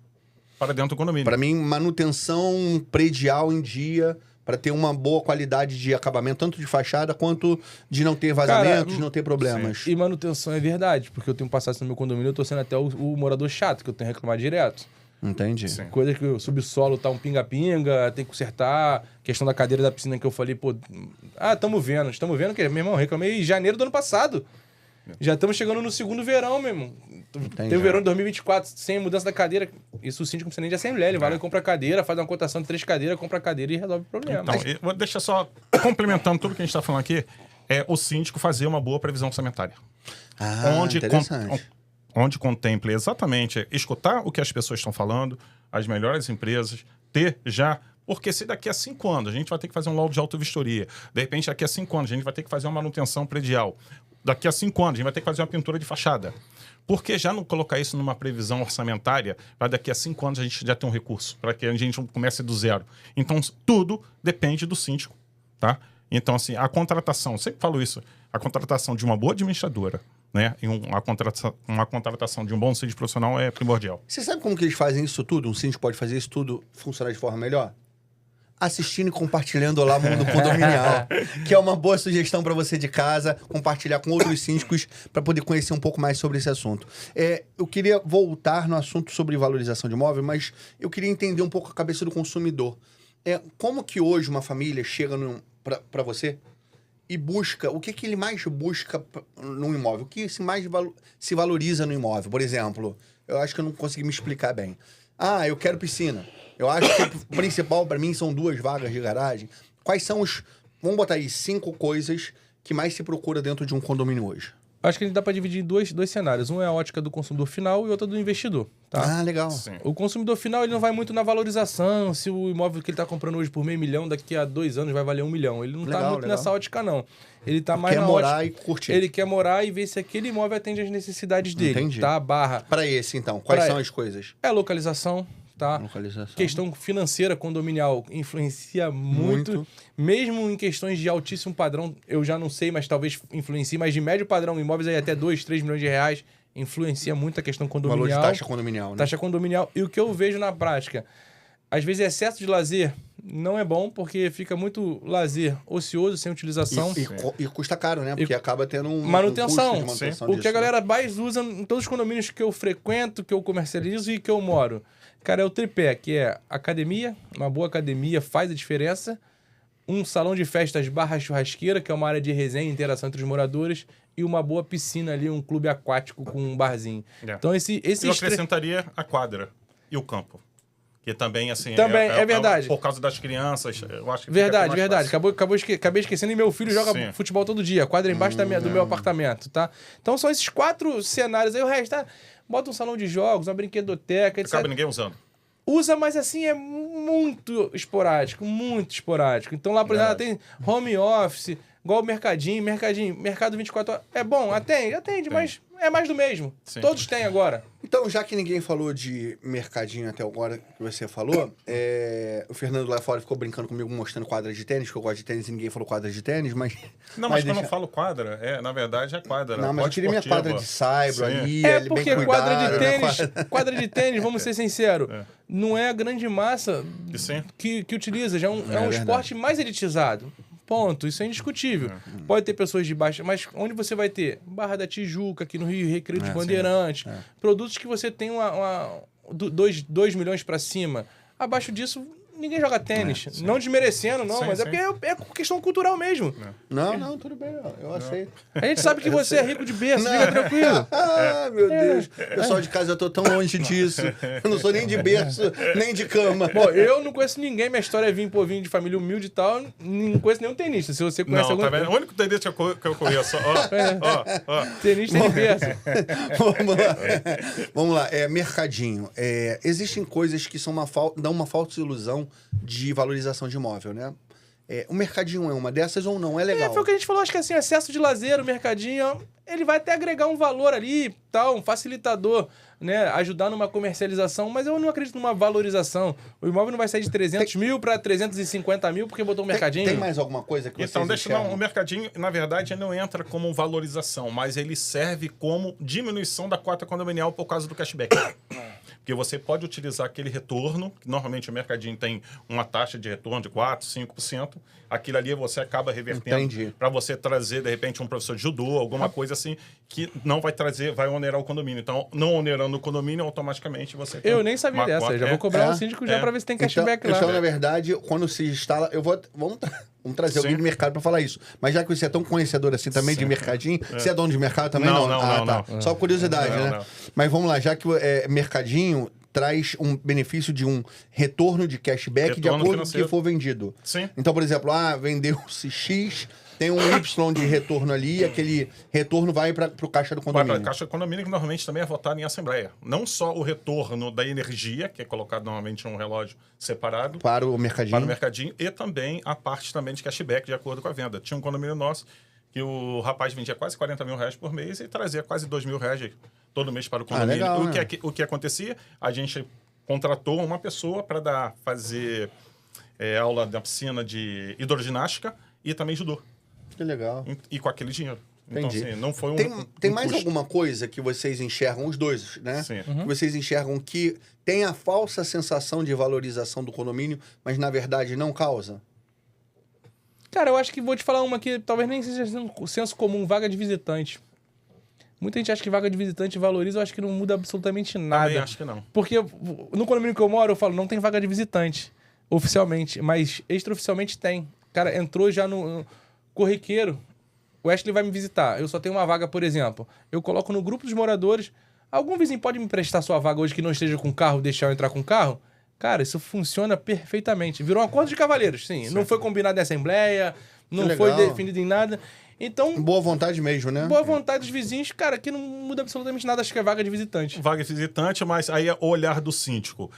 para dentro do condomínio. Para mim, manutenção predial em dia, para ter uma boa qualidade de acabamento, tanto de fachada quanto de não ter vazamentos, de não ter problemas. E manutenção é verdade, porque eu tenho passado no meu condomínio, eu tô sendo até o morador chato, que eu tenho que reclamar direto. Entendi. Sim. Coisa que o subsolo tá um pinga-pinga, tem que consertar. Questão da cadeira da piscina que eu falei, pô... estamos vendo que, meu irmão, reclamei em janeiro do ano passado. Já estamos chegando no segundo verão, meu irmão. Tem o verão de 2024, sem mudança da cadeira. Isso o síndico não precisa nem de assembleia. Ele vai lá e compra a cadeira, faz uma cotação de 3 cadeiras, compra a cadeira e resolve o problema. Então, deixa só, complementando tudo que a gente está falando aqui, o síndico fazer uma boa previsão orçamentária. Onde contemple exatamente escutar o que as pessoas estão falando, as melhores empresas, ter já... Porque se daqui a 5 anos a gente vai ter que fazer um laudo de autovistoria, de repente daqui a 5 anos a gente vai ter que fazer uma manutenção predial, daqui a 5 anos a gente vai ter que fazer uma pintura de fachada. Por que já não colocar isso numa previsão orçamentária, para daqui a 5 anos a gente já ter um recurso, para que a gente comece do zero? Então, tudo depende do síndico, tá? Então, assim, a contratação, sempre falo isso, a contratação de uma boa administradora, né? E uma contratação de um bom síndico profissional é primordial. Você sabe como que eles fazem isso tudo? Um síndico pode fazer isso tudo funcionar de forma melhor? Assistindo e compartilhando lá Mundo Condominial, que é uma boa sugestão para você de casa, compartilhar com outros síndicos para poder conhecer um pouco mais sobre esse assunto. Eu queria voltar no assunto sobre valorização de imóvel, mas eu queria entender um pouco a cabeça do consumidor. Como que hoje uma família chega para você e busca, o que ele mais busca no imóvel? O que se valoriza no imóvel? Por exemplo, eu acho que eu não consegui me explicar bem. Eu quero piscina. Eu acho que o principal para mim são 2 vagas de garagem. Quais são vamos botar aí 5 coisas que mais se procura dentro de um condomínio hoje? Acho que a gente dá para dividir em dois cenários. Um é a ótica do consumidor final e outro do investidor. Tá? Legal. Sim. O consumidor final ele não vai muito na valorização, se o imóvel que ele está comprando hoje por $500 000, daqui a 2 anos vai valer $1 milhão. Ele não está muito nessa ótica, não. Ele está mais na morar ótica... e curtir. Ele quer morar e ver se aquele imóvel atende às necessidades dele. Entendi. Tá? Barra. Para esse, então, quais são as coisas? Localização. Tá? Questão financeira condominial influencia muito. Mesmo em questões de altíssimo padrão, eu já não sei, mas talvez influencie, mas de médio padrão, imóveis aí até 2, 3 milhões de reais, influencia muito a questão condominial. Valor de taxa condominial, né? Taxa condominial. E o que eu vejo na prática, às vezes excesso de lazer não é bom, porque fica muito lazer ocioso, sem utilização. E custa caro, né? Porque acaba tendo manutenção. Um custo de manutenção o disso, que a galera mais usa em todos os condomínios que eu frequento, que eu comercializo e que eu moro. Cara, é o tripé, que é academia, uma boa academia faz a diferença, um salão de festas barra churrasqueira, que é uma área de resenha e interação entre os moradores, e uma boa piscina ali, um clube aquático com um barzinho. Então, eu acrescentaria a quadra e o campo. Que também, assim... Também, é verdade. Por causa das crianças, eu acho que verdade. Acabei esquecendo, e meu filho joga futebol todo dia. A quadra embaixo do meu apartamento, tá? Então, são esses 4 cenários. Aí o resto, bota um salão de jogos, uma brinquedoteca, etc. Acaba ninguém usando. Usa, mas assim, é muito esporádico. Então, lá, por exemplo, tem home office, igual o Mercado 24 horas. É bom, atende, mas é mais do mesmo. Sim. Todos têm agora. Então, já que ninguém falou de mercadinho até agora, que você falou, o Fernando lá fora ficou brincando comigo, mostrando quadra de tênis, que eu gosto de tênis e ninguém falou quadra de tênis, mas... Não, mas quando eu falo quadra, na verdade é quadra. Não, mas eu queria minha quadra de saibro ali, porque bem quadra de tênis, vamos ser sinceros, não é a grande massa que utiliza, já é um esporte mais elitizado. Ponto, isso é indiscutível. Pode ter pessoas de baixa, mas onde você vai ter? Barra da Tijuca, aqui no Rio, Recreio dos Bandeirantes. Produtos que você tem 2 milhões para cima. Abaixo disso, ninguém joga tênis. Não desmerecendo, não, mas é porque é questão cultural mesmo. Não, tudo bem, eu aceito. A gente sabe que você é rico de berço, fica tranquilo. Meu Deus. Pessoal de casa, eu tô tão longe disso. Eu não sou nem de berço, nem de cama. Bom, eu não conheço ninguém, minha história é vir de família humilde e tal, não conheço nenhum tenista. Se você conhece algum... Tá vendo? O único tenista que eu conheço. Tenista de berço. Vamos lá, mercadinho. Existem coisas que dão uma falsa ilusão de valorização de imóvel, né? O mercadinho é uma dessas ou não? É legal? Foi o que a gente falou, acho que assim, excesso de lazer, o mercadinho, ele vai até agregar um valor ali, tal, um facilitador, né? Ajudar numa comercialização, mas eu não acredito numa valorização. O imóvel não vai sair de 300 mil para 350 mil porque botou um mercadinho. Tem mais alguma coisa que você o mercadinho, na verdade, não entra como valorização, mas ele serve como diminuição da cota condominial por causa do cashback. Porque você pode utilizar aquele retorno, que normalmente o mercadinho tem uma taxa de retorno de 4%, 5%. Aquilo ali você acaba revertendo para você trazer, de repente, um professor de judô, alguma coisa assim, que não vai vai onerar o condomínio. Então, não onerando o condomínio, automaticamente você... Eu nem sabia dessa, já vou cobrar um síndico já para ver se tem cashback lá. Então, na verdade, quando se instala... Vamos trazer alguém do mercado para falar isso. Mas já que você é tão conhecedor assim também de mercadinho, você é dono de mercado também? Não. Só curiosidade, né? Mas vamos lá, já que mercadinho traz um benefício de um retorno de cashback de acordo com o que for vendido. Sim. Então, por exemplo, vendeu-se X, tem um Y de retorno ali, aquele retorno vai para o caixa do condomínio. Vai para a caixa do condomínio, que normalmente também é votado em assembleia. Não só o retorno da energia, que é colocado normalmente em um relógio separado. Para o mercadinho. E também a parte também de cashback, de acordo com a venda. Tinha um condomínio nosso que o rapaz vendia quase 40 mil reais por mês e trazia quase 2 mil reais todo mês para o condomínio. Legal, o que acontecia? A gente contratou uma pessoa para fazer aula da piscina de hidroginástica e também judô. Que legal. E com aquele dinheiro. Então, Entendi. assim, não foi Tem um mais custo. alguma coisa que vocês enxergam, os dois, né? Sim. Que vocês enxergam que tem a falsa sensação de valorização do condomínio, mas na verdade não causa? Cara, eu acho que vou te falar uma que talvez nem seja um senso comum, vaga de visitante. Muita gente acha que vaga de visitante valoriza, eu acho que não muda absolutamente Também nada. acho que não. Porque no condomínio que eu moro, eu falo, não tem vaga de visitante, oficialmente, mas extraoficialmente tem. Cara, entrou já no corriqueiro, o Ashley vai me visitar, eu só tenho uma vaga, por exemplo. Eu coloco no grupo dos moradores, algum vizinho pode me emprestar sua vaga hoje que não esteja com carro, deixar eu entrar com carro? Cara, isso funciona perfeitamente. Virou um acordo de cavalheiros, sim. Não foi combinado em assembleia, não foi legal. definido em nada. Então, Boa vontade mesmo, né? boa vontade dos vizinhos, cara, que não muda absolutamente nada, acho que é vaga de visitante. Vaga de visitante, mas aí é o olhar do síndico.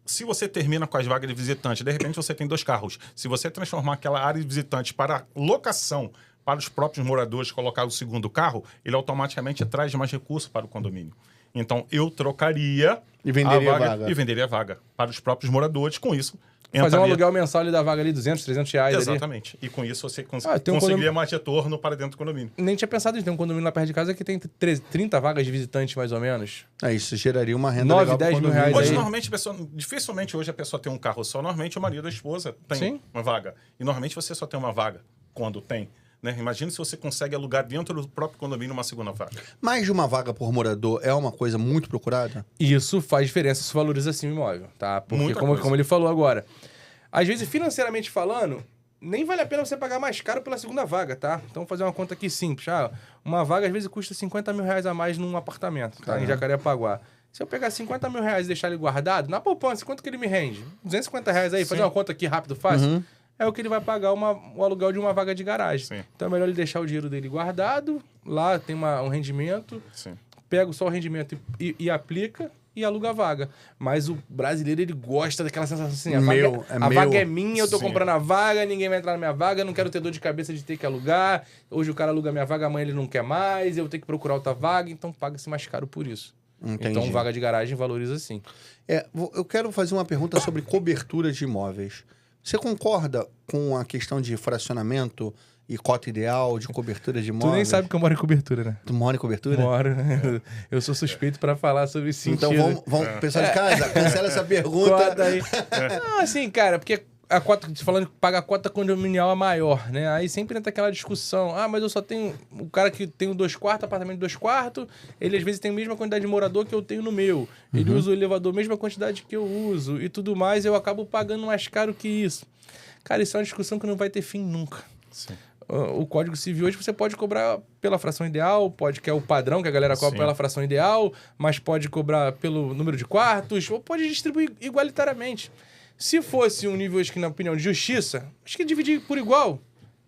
Se você termina com as vagas de visitante, de repente você tem 2 carros. Se você transformar aquela área de visitante para locação para os próprios moradores, colocar o segundo carro, ele automaticamente traz mais recursos para o condomínio. Então, eu trocaria E venderia a vaga. E venderia a vaga para os próprios moradores. Com isso, Fazer um entraria- aluguel mensal ali da vaga ali, 200, 300 reais ali. Exatamente. E com isso você Tem um conseguiria condomínio- mais retorno para dentro do condomínio. Nem tinha pensado nisso. Tem um condomínio lá perto de casa que tem 30 vagas de visitante, mais ou menos. Isso geraria uma renda 9, legal pro 10 mil condomínio. reais Hoje, aí. normalmente, dificilmente hoje a pessoa tem um carro só. Normalmente, o marido e a esposa tem Sim. uma vaga. E normalmente você só tem uma vaga quando tem. Né? Imagina se você consegue alugar dentro do próprio condomínio uma segunda vaga. Mais de uma vaga por morador é uma coisa muito procurada? Isso faz diferença, isso valoriza sim o imóvel, tá? Porque, Muita como, coisa. como ele falou agora, às vezes, financeiramente falando, nem vale a pena você pagar mais caro pela segunda vaga, tá? Então, vou fazer uma conta aqui simples. Uma vaga, às vezes, custa 50 mil reais a mais num apartamento, tá? Em Jacarepaguá. Se eu pegar 50 mil reais e deixar ele guardado, na poupança, quanto que ele me rende? 250 reais aí, fazer uma conta aqui rápido, fácil? É o que ele vai pagar o aluguel de uma vaga de garagem. Sim. Então, é melhor ele deixar o dinheiro dele guardado, lá tem um rendimento, Sim. pega só o rendimento e aplica e aluga a vaga. Mas o brasileiro, ele gosta daquela sensação assim, a vaga é minha, eu tô Sim. comprando a vaga, ninguém vai entrar na minha vaga, eu não quero ter dor de cabeça de ter que alugar, hoje o cara aluga minha vaga, amanhã ele não quer mais, eu tenho que procurar outra vaga, então paga-se mais caro por isso. Entendi. Então, vaga de garagem valoriza sim. Eu quero fazer uma pergunta sobre cobertura de imóveis. Você concorda com a questão de fracionamento e cota ideal de cobertura de imóveis? Tu nem sabe que eu moro em cobertura, né? Tu mora em cobertura? Moro, né? Eu sou suspeito pra falar sobre isso. Então vamos pessoal de casa, cancela essa pergunta. Cota aí. Não, assim, cara, porque a cota, falando que paga a cota condominial é maior, né? Aí sempre entra aquela discussão. Mas eu só tenho... O cara que tem o 2 quartos, apartamento de 2 quartos, ele às vezes tem a mesma quantidade de morador que eu tenho no meu. Ele usa o elevador, a mesma quantidade que eu uso e tudo mais, eu acabo pagando mais caro que isso. Cara, isso é uma discussão que não vai ter fim nunca. Sim. O Código Civil hoje você pode cobrar pela fração ideal, que é o padrão que a galera cobra Sim. pela fração ideal, mas pode cobrar pelo número de quartos, ou pode distribuir igualitariamente. Se fosse um nível, acho que na opinião de justiça, acho que dividir por igual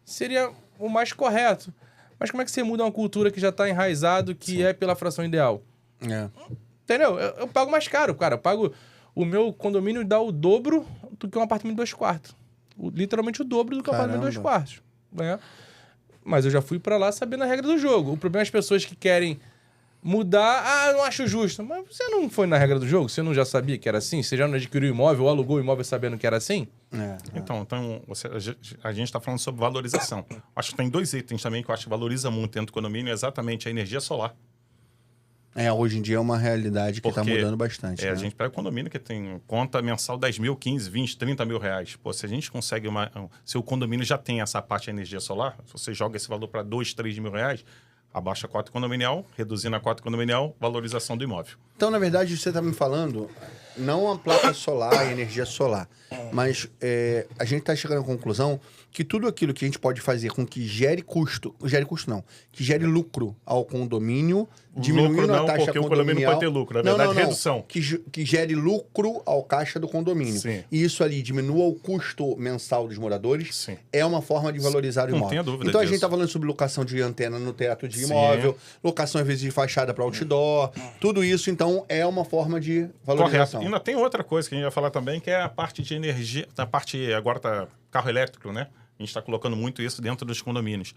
seria o mais correto. Mas como é que você muda uma cultura que já está enraizado, que é pela fração ideal? Entendeu? Eu pago mais caro, cara. Eu pago... O meu condomínio dá o dobro do que um apartamento de 2 quartos. Literalmente o dobro do que um apartamento de 2 quartos. Né? Mas eu já fui pra lá sabendo a regra do jogo. O problema é as pessoas que querem mudar. Eu não acho justo. Mas você não foi na regra do jogo? Você não já sabia que era assim? Você já não adquiriu o imóvel ou alugou o imóvel sabendo que era assim? Então a gente está falando sobre valorização. Acho que tem 2 itens também que eu acho que valoriza muito dentro do condomínio, exatamente a energia solar. Hoje em dia é uma realidade que está Porque, mudando bastante. Né? A gente pega o condomínio que tem conta mensal 10 mil, 15, 20, 30 mil reais. Pô, se a gente consegue se o condomínio já tem essa parte de energia solar, se você joga esse valor para 2, 3 mil reais, abaixa a cota condominial, reduzindo a cota condominial, valorização do imóvel. Então, na verdade, você está me falando não a placa solar e energia solar, mas a gente está chegando à conclusão que tudo aquilo que a gente pode fazer com que gere custo não, que gere lucro ao condomínio, diminuindo lucro não, a taxa porque condominial. o condomínio pode ter lucro, na verdade, redução. Que gere lucro ao caixa do condomínio. Sim. E isso ali diminua o custo mensal dos moradores. Sim. É uma forma de valorizar o Não imóvel. tenha dúvida Então a disso. gente está falando sobre locação de antena no teto de Sim. imóvel, locação às vezes de fachada para outdoor, tudo isso então é uma forma de valorização. Correto. E ainda tem outra coisa que a gente vai falar também, que é a parte de energia, a parte, agora tá carro elétrico, né? A gente está colocando muito isso dentro dos condomínios.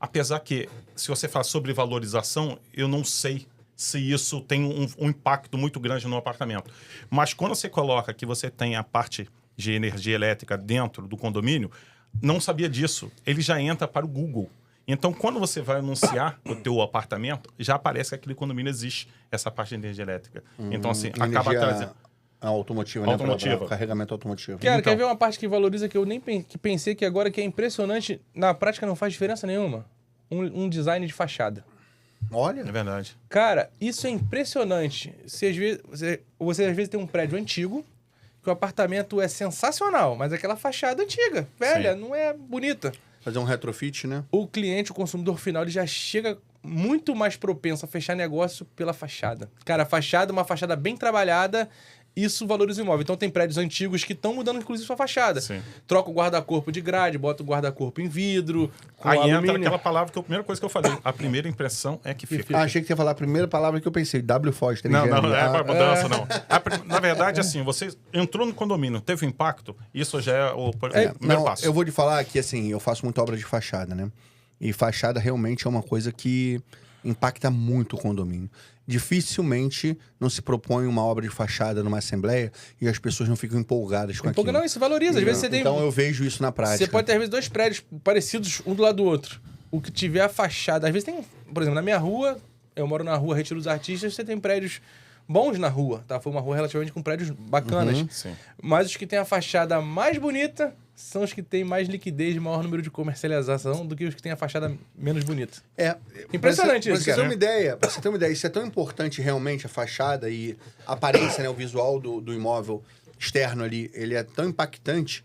Apesar que, se você fala sobre valorização, eu não sei se isso tem um impacto muito grande no apartamento. Mas quando você coloca que você tem a parte de energia elétrica dentro do condomínio, não sabia disso. Ele já entra para o Google. Então, quando você vai anunciar o teu apartamento, já aparece que aquele condomínio existe, essa parte de energia elétrica. Então, assim, acaba trazendo... Automotiva, né? Automotiva. Carregamento automotivo. Cara, Então. quer ver uma parte que valoriza que eu nem pensei que agora que é impressionante, na prática não faz diferença nenhuma? Um design de fachada. Olha. É verdade. Cara, isso é impressionante. Você às vezes tem um prédio antigo, que o apartamento é sensacional, mas aquela fachada antiga, velha, não é bonita. Fazer um retrofit, né? O cliente, o consumidor final, ele já chega muito mais propenso a fechar negócio pela fachada. Cara, a fachada, uma fachada bem trabalhada, isso valoriza o imóvel. Então tem prédios antigos que estão mudando, inclusive, sua fachada. Sim. Troca o guarda-corpo de grade, bota o guarda-corpo em vidro, com Aí entra alumínio. aquela palavra que a primeira coisa que eu falei. A primeira impressão é que fica. Achei que você ia falar a primeira palavra que eu pensei. W Foster. Não, não é para mudança, não. Na verdade, assim, você entrou no condomínio, teve um impacto, isso já é o primeiro Não, passo. eu vou te falar que, assim, eu faço muita obra de fachada, né? E fachada realmente é uma coisa que impacta muito o condomínio. Dificilmente não se propõe uma obra de fachada numa assembleia e as pessoas não ficam empolgadas com aquilo. Não, isso valoriza. Às vezes você tem... Então eu vejo isso na prática. Você pode ter, às vezes, dois prédios parecidos, um do lado do outro. O que tiver a fachada... Às vezes tem... Por exemplo, na minha rua, eu moro na rua Retiro dos Artistas, você tem prédios bons na rua, tá? Foi uma rua relativamente com prédios bacanas. Sim. Mas os que têm a fachada mais bonita são os que têm mais liquidez e maior número de comercialização do que os que têm a fachada menos bonita. Impressionante pra isso, você cara. ter uma ideia, isso é tão importante realmente, a fachada e a aparência, né, o visual do imóvel externo ali, ele é tão impactante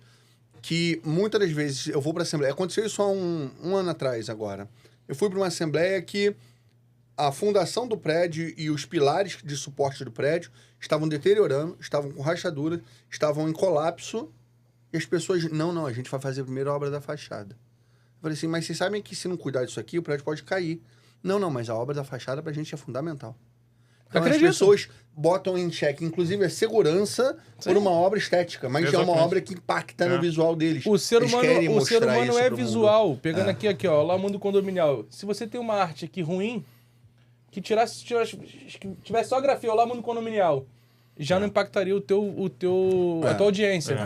que muitas das vezes eu vou para assembleia. Aconteceu isso há um ano atrás agora. Eu fui para uma assembleia que a fundação do prédio e os pilares de suporte do prédio estavam deteriorando, estavam com rachadura, estavam em colapso. E as pessoas, não, a gente vai fazer primeiro a obra da fachada. Eu falei assim, mas vocês sabem que se não cuidar disso aqui, o prédio pode cair. Não, mas a obra da fachada pra gente é fundamental. Então as pessoas botam em xeque, inclusive, a segurança por uma obra estética, mas já é uma obra que impacta no visual deles. O ser humano é visual. Mundo. Pegando aqui, ó, lá Mundo Condominial. Se você tem uma arte aqui ruim, que tivesse só grafia, ó, lá Mundo Condominial, já não impactaria a tua audiência.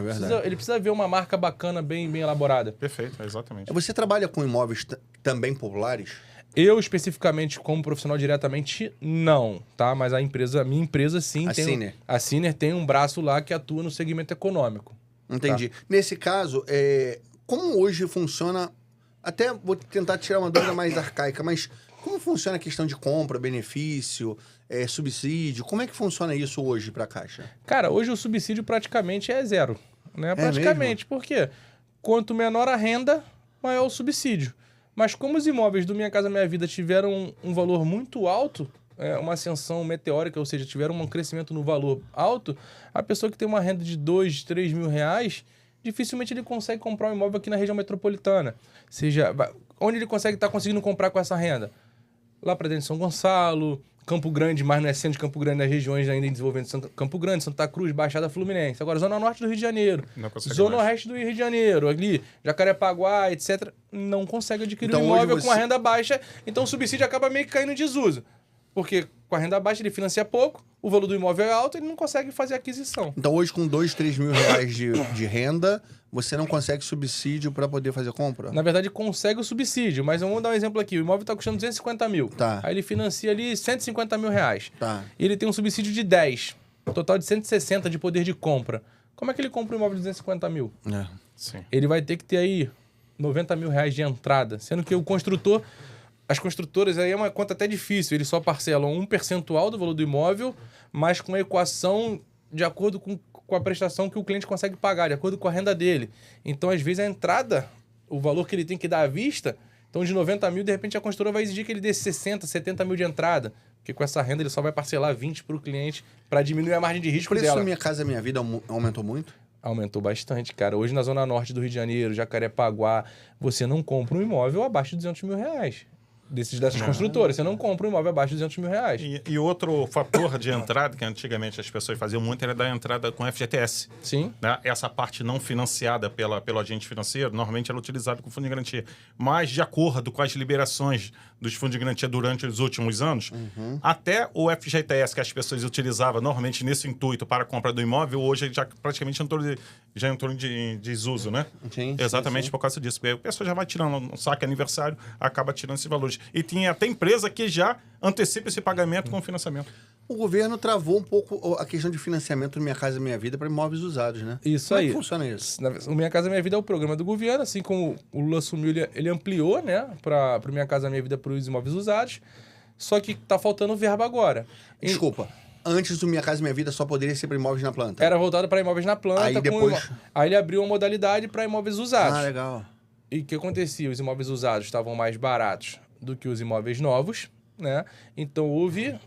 Ele precisa ver uma marca bacana, bem elaborada. Perfeito, exatamente. Você trabalha com imóveis também populares? Eu, especificamente, como profissional diretamente, não, tá? Mas a minha empresa, sim. A Ciner tem um braço lá que atua no segmento econômico. Entendi. Tá? Nesse caso, como hoje funciona... Até vou tentar tirar uma dúvida mais arcaica, mas como funciona a questão de compra, benefício, subsídio? Como é que funciona isso hoje para a Caixa? Cara, hoje o subsídio praticamente é zero. Né? Praticamente. Por quê? Quanto menor a renda, maior o subsídio. Mas como os imóveis do Minha Casa Minha Vida tiveram um valor muito alto, uma ascensão meteórica, ou seja, tiveram um crescimento no valor alto, a pessoa que tem uma renda de 2, 3 mil reais, dificilmente ele consegue comprar um imóvel aqui na região metropolitana. Seja, onde ele está conseguindo comprar com essa renda? Lá para dentro de São Gonçalo, Campo Grande, mas não é centro de Campo Grande, nas regiões ainda em desenvolvimento, Campo Grande, Santa Cruz, Baixada Fluminense. Agora, Zona Norte do Rio de Janeiro, Zona Oeste do Rio de Janeiro, ali, Jacarepaguá, etc., não consegue adquirir um imóvel com a renda baixa, então o subsídio acaba meio que caindo em desuso. Porque com a renda baixa ele financia pouco, o valor do imóvel é alto, ele não consegue fazer aquisição. Então hoje com 2, 3 mil reais de renda, você não consegue subsídio para poder fazer compra? Na verdade, consegue o subsídio, mas vamos dar um exemplo aqui. O imóvel está custando 250 mil. Tá. Aí ele financia ali 150 mil reais. Tá. E ele tem um subsídio de 10, total de 160 de poder de compra. Como é que ele compra um imóvel de 250 mil? Sim. Ele vai ter que ter aí 90 mil reais de entrada, sendo que o construtor... As construtoras aí é uma conta até difícil, eles só parcelam um percentual do valor do imóvel, mas com a equação de acordo com a prestação que o cliente consegue pagar, de acordo com a renda dele. Então, às vezes, a entrada, o valor que ele tem que dar à vista, então de 90 mil, de repente a construtora vai exigir que ele dê 60, 70 mil de entrada, porque com essa renda ele só vai parcelar 20 para o cliente para diminuir a margem de risco dela. O preço da Minha Casa Minha Vida aumentou muito? Aumentou bastante, cara. Hoje na Zona Norte do Rio de Janeiro, Jacarepaguá, você não compra um imóvel abaixo de 200 mil reais. Dessas construtoras. Você não compra um imóvel abaixo de 200 mil reais. E outro fator de entrada, que antigamente as pessoas faziam muito, era da entrada com FGTS. Sim. Né? Essa parte não financiada pelo agente financeiro, normalmente era utilizada com fundo de garantia. Mas, de acordo com as liberações dos fundos de garantia durante os últimos anos, até o FGTS, que as pessoas utilizavam normalmente nesse intuito para a compra do imóvel, hoje já praticamente entrou em desuso, né? Sim, Exatamente sim. por causa disso. Porque a pessoa já vai tirando um saque aniversário, acaba tirando esses valores. E tem até empresa que já antecipa esse pagamento com o financiamento. O governo travou um pouco a questão de financiamento do Minha Casa Minha Vida para imóveis usados, né? Isso Como aí. é que funciona isso? O Minha Casa Minha Vida é o programa do governo, assim como o Lula assumiu, ele ampliou, né, para o Minha Casa Minha Vida para os imóveis usados, só que tá faltando verba agora. Desculpa. Antes do Minha Casa Minha Vida só poderia ser para imóveis na planta. Era voltado para imóveis na planta. Aí depois- Aí ele abriu uma modalidade para imóveis usados. Ah, legal. E o que acontecia? Os imóveis usados estavam mais baratos do que os imóveis novos, né? Então houve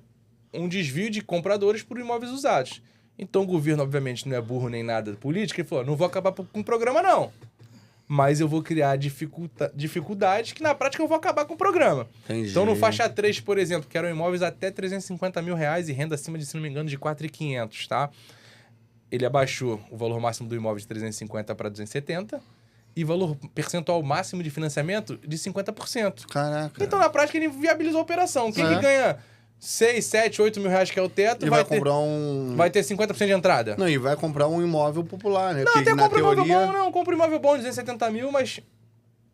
um desvio de compradores por imóveis usados. Então o governo, obviamente, não é burro nem nada político, ele falou, não vou acabar com o programa, não. Mas eu vou criar dificuldades que, na prática, eu vou acabar com o programa. Entendi. Então, no faixa 3, por exemplo, que eram imóveis até R$350 mil e renda acima de, se não me engano, de 4.500, tá? Ele abaixou o valor máximo do imóvel de 350 para 270 e valor percentual máximo de financiamento de 50%. Caraca. Então, na prática, ele viabilizou a operação. Quem que ganha 6, 7, 8 mil reais, que é o teto, E vai comprar um... vai ter 50% de entrada. Não, e vai comprar um imóvel popular, né? Não, Porque até na compra teoria... imóvel bom, não. Compra imóvel bom de 270 mil, mas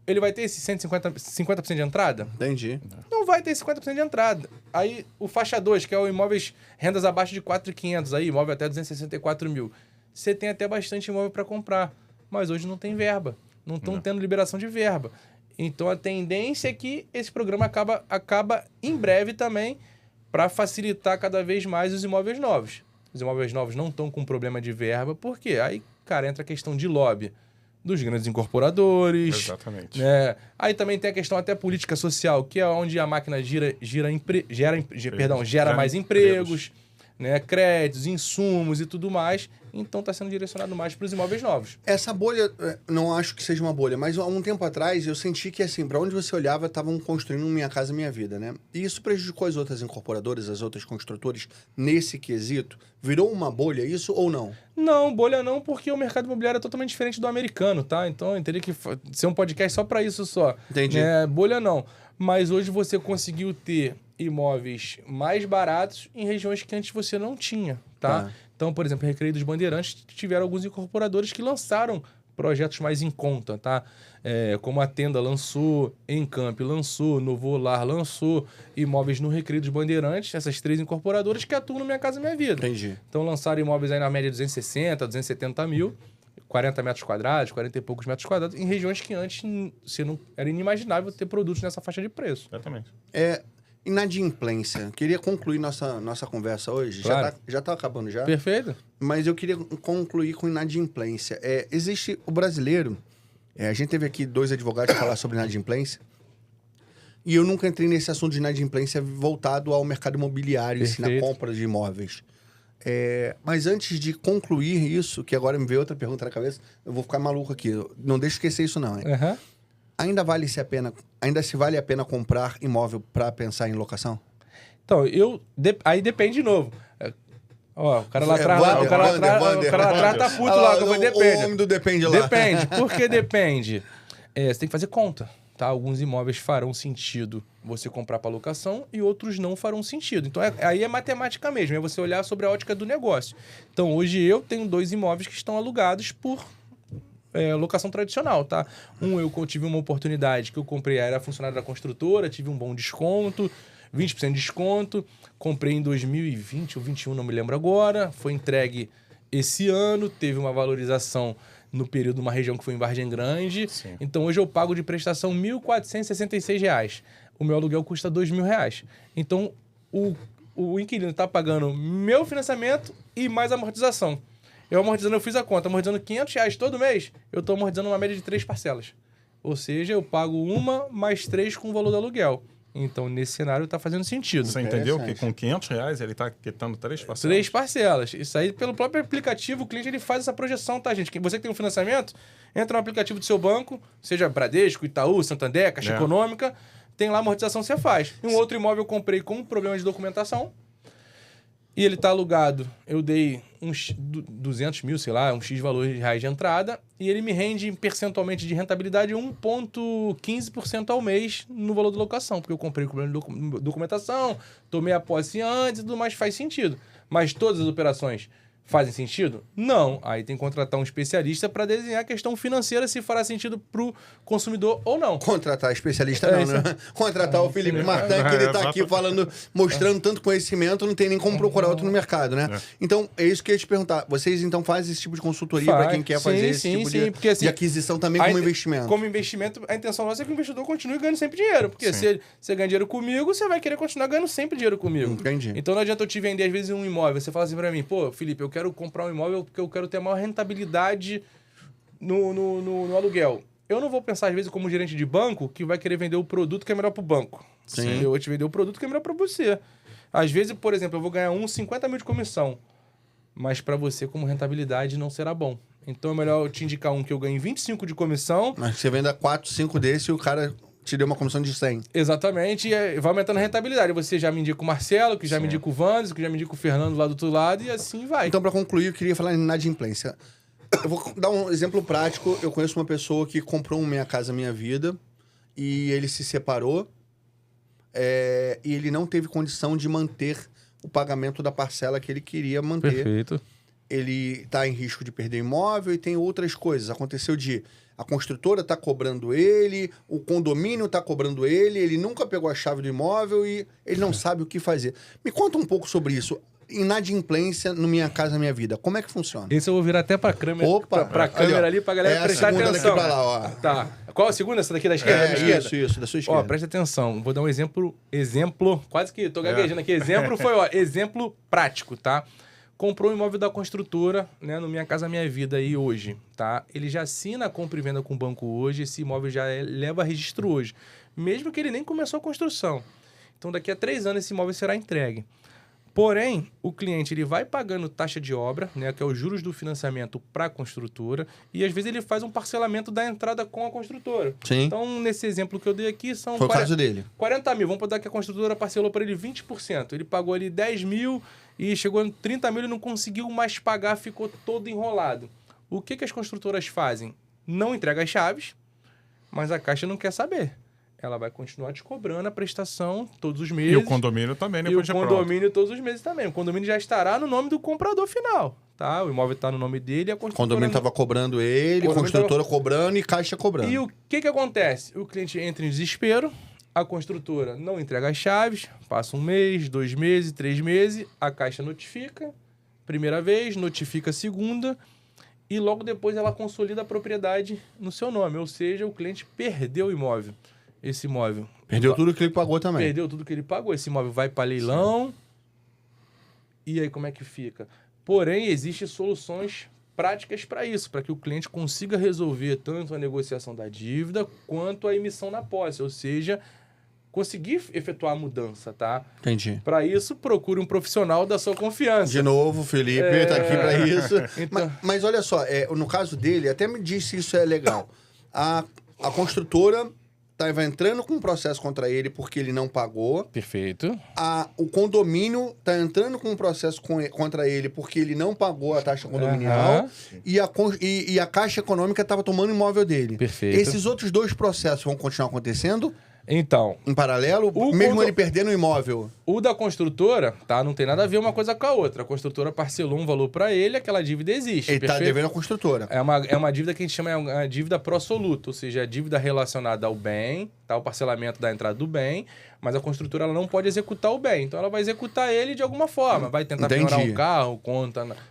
ele vai ter esse 50% de entrada? Entendi. Não vai ter 50% de entrada. Aí, o faixa 2, que é o imóveis rendas abaixo de 4.500, aí, imóvel até 264 mil. Você tem até bastante imóvel para comprar, mas hoje não tem verba. Não estão tendo liberação de verba. Então, a tendência é que esse programa acaba em breve também para facilitar cada vez mais os imóveis novos. Os imóveis novos não estão com problema de verba, por quê? Aí, cara, entra a questão de lobby dos grandes incorporadores. Exatamente. Né? Aí também tem a questão até política social, que é onde a máquina gera mais empregos, né? Créditos, insumos e tudo mais. Então está sendo direcionado mais para os imóveis novos. Essa bolha, não acho que seja uma bolha, mas há um tempo atrás eu senti que, assim, para onde você olhava, estavam construindo Minha Casa Minha Vida, né? E isso prejudicou as outras incorporadoras, as outras construtoras, nesse quesito. Virou uma bolha isso ou não? Não, bolha não, porque o mercado imobiliário é totalmente diferente do americano, tá? Então eu teria que ser um podcast só para isso só. Entendi. Bolha não. Mas hoje você conseguiu ter imóveis mais baratos em regiões que antes você não tinha, tá? Então, por exemplo, Recreio dos Bandeirantes tiveram alguns incorporadores que lançaram projetos mais em conta, tá? Como a Tenda lançou, Encamp lançou, Novo Lar lançou, imóveis no Recreio dos Bandeirantes, essas 3 incorporadoras que atuam no Minha Casa Minha Vida. Entendi. Então lançaram imóveis aí na média de 260, 270 mil, 40 metros quadrados, 40 e poucos metros quadrados, em regiões que antes era inimaginável ter produtos nessa faixa de preço. Exatamente. Inadimplência. Queria concluir nossa conversa hoje. Claro. Já tá acabando já? Perfeito? Mas eu queria concluir com inadimplência. Existe o brasileiro... a gente teve aqui 2 advogados falar sobre inadimplência. E eu nunca entrei nesse assunto de inadimplência voltado ao mercado imobiliário, assim, na Perfeito. compra de imóveis. Mas antes de concluir isso, que agora me veio outra pergunta na cabeça, eu vou ficar maluco aqui. Não deixa eu esquecer isso não, hein? Aham. Ainda se vale a pena comprar imóvel para pensar em locação? Então, aí depende de novo. Ó, o cara lá atrás, Wander, o cara lá atrás tá puto lá, que eu falei, depende. O homem do depende lá. Depende. Por que depende? Você tem que fazer conta, tá? Alguns imóveis farão sentido você comprar para locação e outros não farão sentido. Então, aí é matemática mesmo, é você olhar sobre a ótica do negócio. Então, hoje eu tenho 2 imóveis que estão alugados por locação tradicional, tá? Eu tive uma oportunidade que eu comprei, era funcionário da construtora, tive um bom desconto, 20% de desconto, comprei em 2020 ou 2021, não me lembro agora, foi entregue esse ano, teve uma valorização no período de uma região que foi em Vargem Grande. Sim. Então hoje eu pago de prestação R$ 1.466. O meu aluguel custa R$ 2.000. Então o inquilino está pagando meu financiamento e mais amortização. Eu fiz a conta, amortizando R$ 500 todo mês, eu estou amortizando uma média de 3 parcelas. Ou seja, eu pago uma mais 3 com o valor do aluguel. Então, nesse cenário, está fazendo sentido. Você entendeu que com R$500 ele está quitando 3 parcelas? 3 parcelas. Isso aí, pelo próprio aplicativo, o cliente ele faz essa projeção, tá, gente? Você que tem um financiamento, entra no aplicativo do seu banco, seja Bradesco, Itaú, Santander, Caixa Econômica, tem lá a amortização que você faz. Em um outro imóvel eu comprei com um problema de documentação. e ele tá alugado, eu dei uns 200 mil, sei lá, um X valor de reais de entrada, e ele me rende percentualmente de rentabilidade 1,15% ao mês no valor da locação, porque eu comprei com documentação, tomei a posse antes e tudo mais, faz sentido. Mas todas as operações fazem sentido? Não. Aí tem que contratar um especialista para desenhar a questão financeira, se fará sentido pro consumidor ou não. Contratar especialista não, né? Contratar o Felipe Martin, que ele tá aqui falando, mostrando tanto conhecimento, não tem nem como procurar outro no mercado, né? Então, é isso que eu ia te perguntar. Vocês, então, fazem esse tipo de consultoria para quem quer fazer esse tipo de aquisição também como investimento? Como investimento, a intenção nossa é que o investidor continue ganhando sempre dinheiro. Porque se você ganha dinheiro comigo, você vai querer continuar ganhando sempre dinheiro comigo. Entendi. Então, não adianta eu te vender, às vezes, um imóvel. Você fala assim para mim, pô, Felipe, eu quero comprar um imóvel porque eu quero ter maior rentabilidade no aluguel. Eu não vou pensar, às vezes, como gerente de banco, que vai querer vender o produto que é melhor pro banco. Sim. Eu vou te vender o produto que é melhor para você. Às vezes, por exemplo, eu vou ganhar 50 mil de comissão, mas para você, como rentabilidade, não será bom. Então, é melhor eu te indicar um que eu ganhe 25 de comissão. Mas você venda 4, 5 desse e o cara te deu uma comissão de 100. Exatamente, e vai aumentando a rentabilidade. Você já me indica o Marcelo, que já me indica o Vandes, que já me indica o Fernando lá do outro lado, e assim vai. Então, para concluir, eu queria falar em inadimplência. Eu vou dar um exemplo prático. Eu conheço uma pessoa que comprou um Minha Casa Minha Vida e ele se separou e ele não teve condição de manter o pagamento da parcela que ele queria manter. Perfeito. Ele está em risco de perder imóvel e tem outras coisas. Aconteceu de a construtora tá cobrando ele, o condomínio tá cobrando ele nunca pegou a chave do imóvel e ele não sabe o que fazer. Me conta um pouco sobre isso. Inadimplência no Minha Casa Minha Vida. Como é que funciona? Esse eu vou virar até pra câmera. Opa! Pra câmera ali, pra galera prestar atenção. Daqui pra lá, ó. Tá. Qual a segunda? Essa daqui da esquerda? Da esquerda? Isso, da sua esquerda. Ó, presta atenção. Vou dar um exemplo. Quase que tô gaguejando aqui. Exemplo foi, exemplo prático, tá? Comprou um imóvel da construtora, né, no Minha Casa Minha Vida aí hoje, tá? Ele já assina a compra e venda com o banco hoje, esse imóvel já leva registro hoje, mesmo que ele nem começou a construção. Então, daqui a 3 anos, esse imóvel será entregue. Porém, o cliente ele vai pagando taxa de obra, né, que é os juros do financiamento para a construtora, e às vezes ele faz um parcelamento da entrada com a construtora. Sim. Então, nesse exemplo que eu dei aqui, são... Foi o caso dele. 40 mil. Vamos botar que a construtora parcelou para ele 20%. Ele pagou ali 10 mil e chegou em 30 mil e não conseguiu mais pagar, ficou todo enrolado. O que as construtoras fazem? Não entrega as chaves, mas a Caixa não quer saber. Ela vai continuar te cobrando a prestação todos os meses. E o condomínio também, depois de pronto. E o condomínio todos os meses também. O condomínio já estará no nome do comprador final, tá? O imóvel está no nome dele e a construtora... O condomínio estava cobrando ele, a construtora cobrando e Caixa cobrando. E o que acontece? O cliente entra em desespero, a construtora não entrega as chaves, passa 1 mês, 2 meses, 3 meses, a Caixa notifica, primeira vez, notifica a segunda, e logo depois ela consolida a propriedade no seu nome. Ou seja, o cliente perdeu o imóvel. Esse imóvel... Perdeu tudo que ele pagou também. Perdeu tudo que ele pagou. Esse imóvel vai para leilão. Sim. E aí como é que fica? Porém, existem soluções práticas para isso, para que o cliente consiga resolver tanto a negociação da dívida quanto a emissão na posse. Ou seja, conseguir efetuar a mudança, tá? Entendi. Para isso, procure um profissional da sua confiança. De novo, o Felipe está aqui para isso. Então... Mas olha só, no caso dele, até me disse isso é legal. A construtora... Estava entrando com um processo contra ele porque ele não pagou. Perfeito. O condomínio está entrando com um processo contra ele porque ele não pagou a taxa condominial. E a Caixa Econômica estava tomando o imóvel dele. Perfeito. Esses outros 2 processos vão continuar acontecendo? Então... Em paralelo? Mesmo ele perdendo o imóvel? O da construtora, tá? Não tem nada a ver uma coisa com a outra. A construtora parcelou um valor para ele, aquela dívida existe. Ele está devendo a construtora. É uma dívida que a gente chama de dívida pró-soluto, ou seja, a dívida relacionada ao bem, tá? O parcelamento da entrada do bem, mas a construtora ela não pode executar o bem. Então ela vai executar ele de alguma forma. Vai tentar penhorar um carro,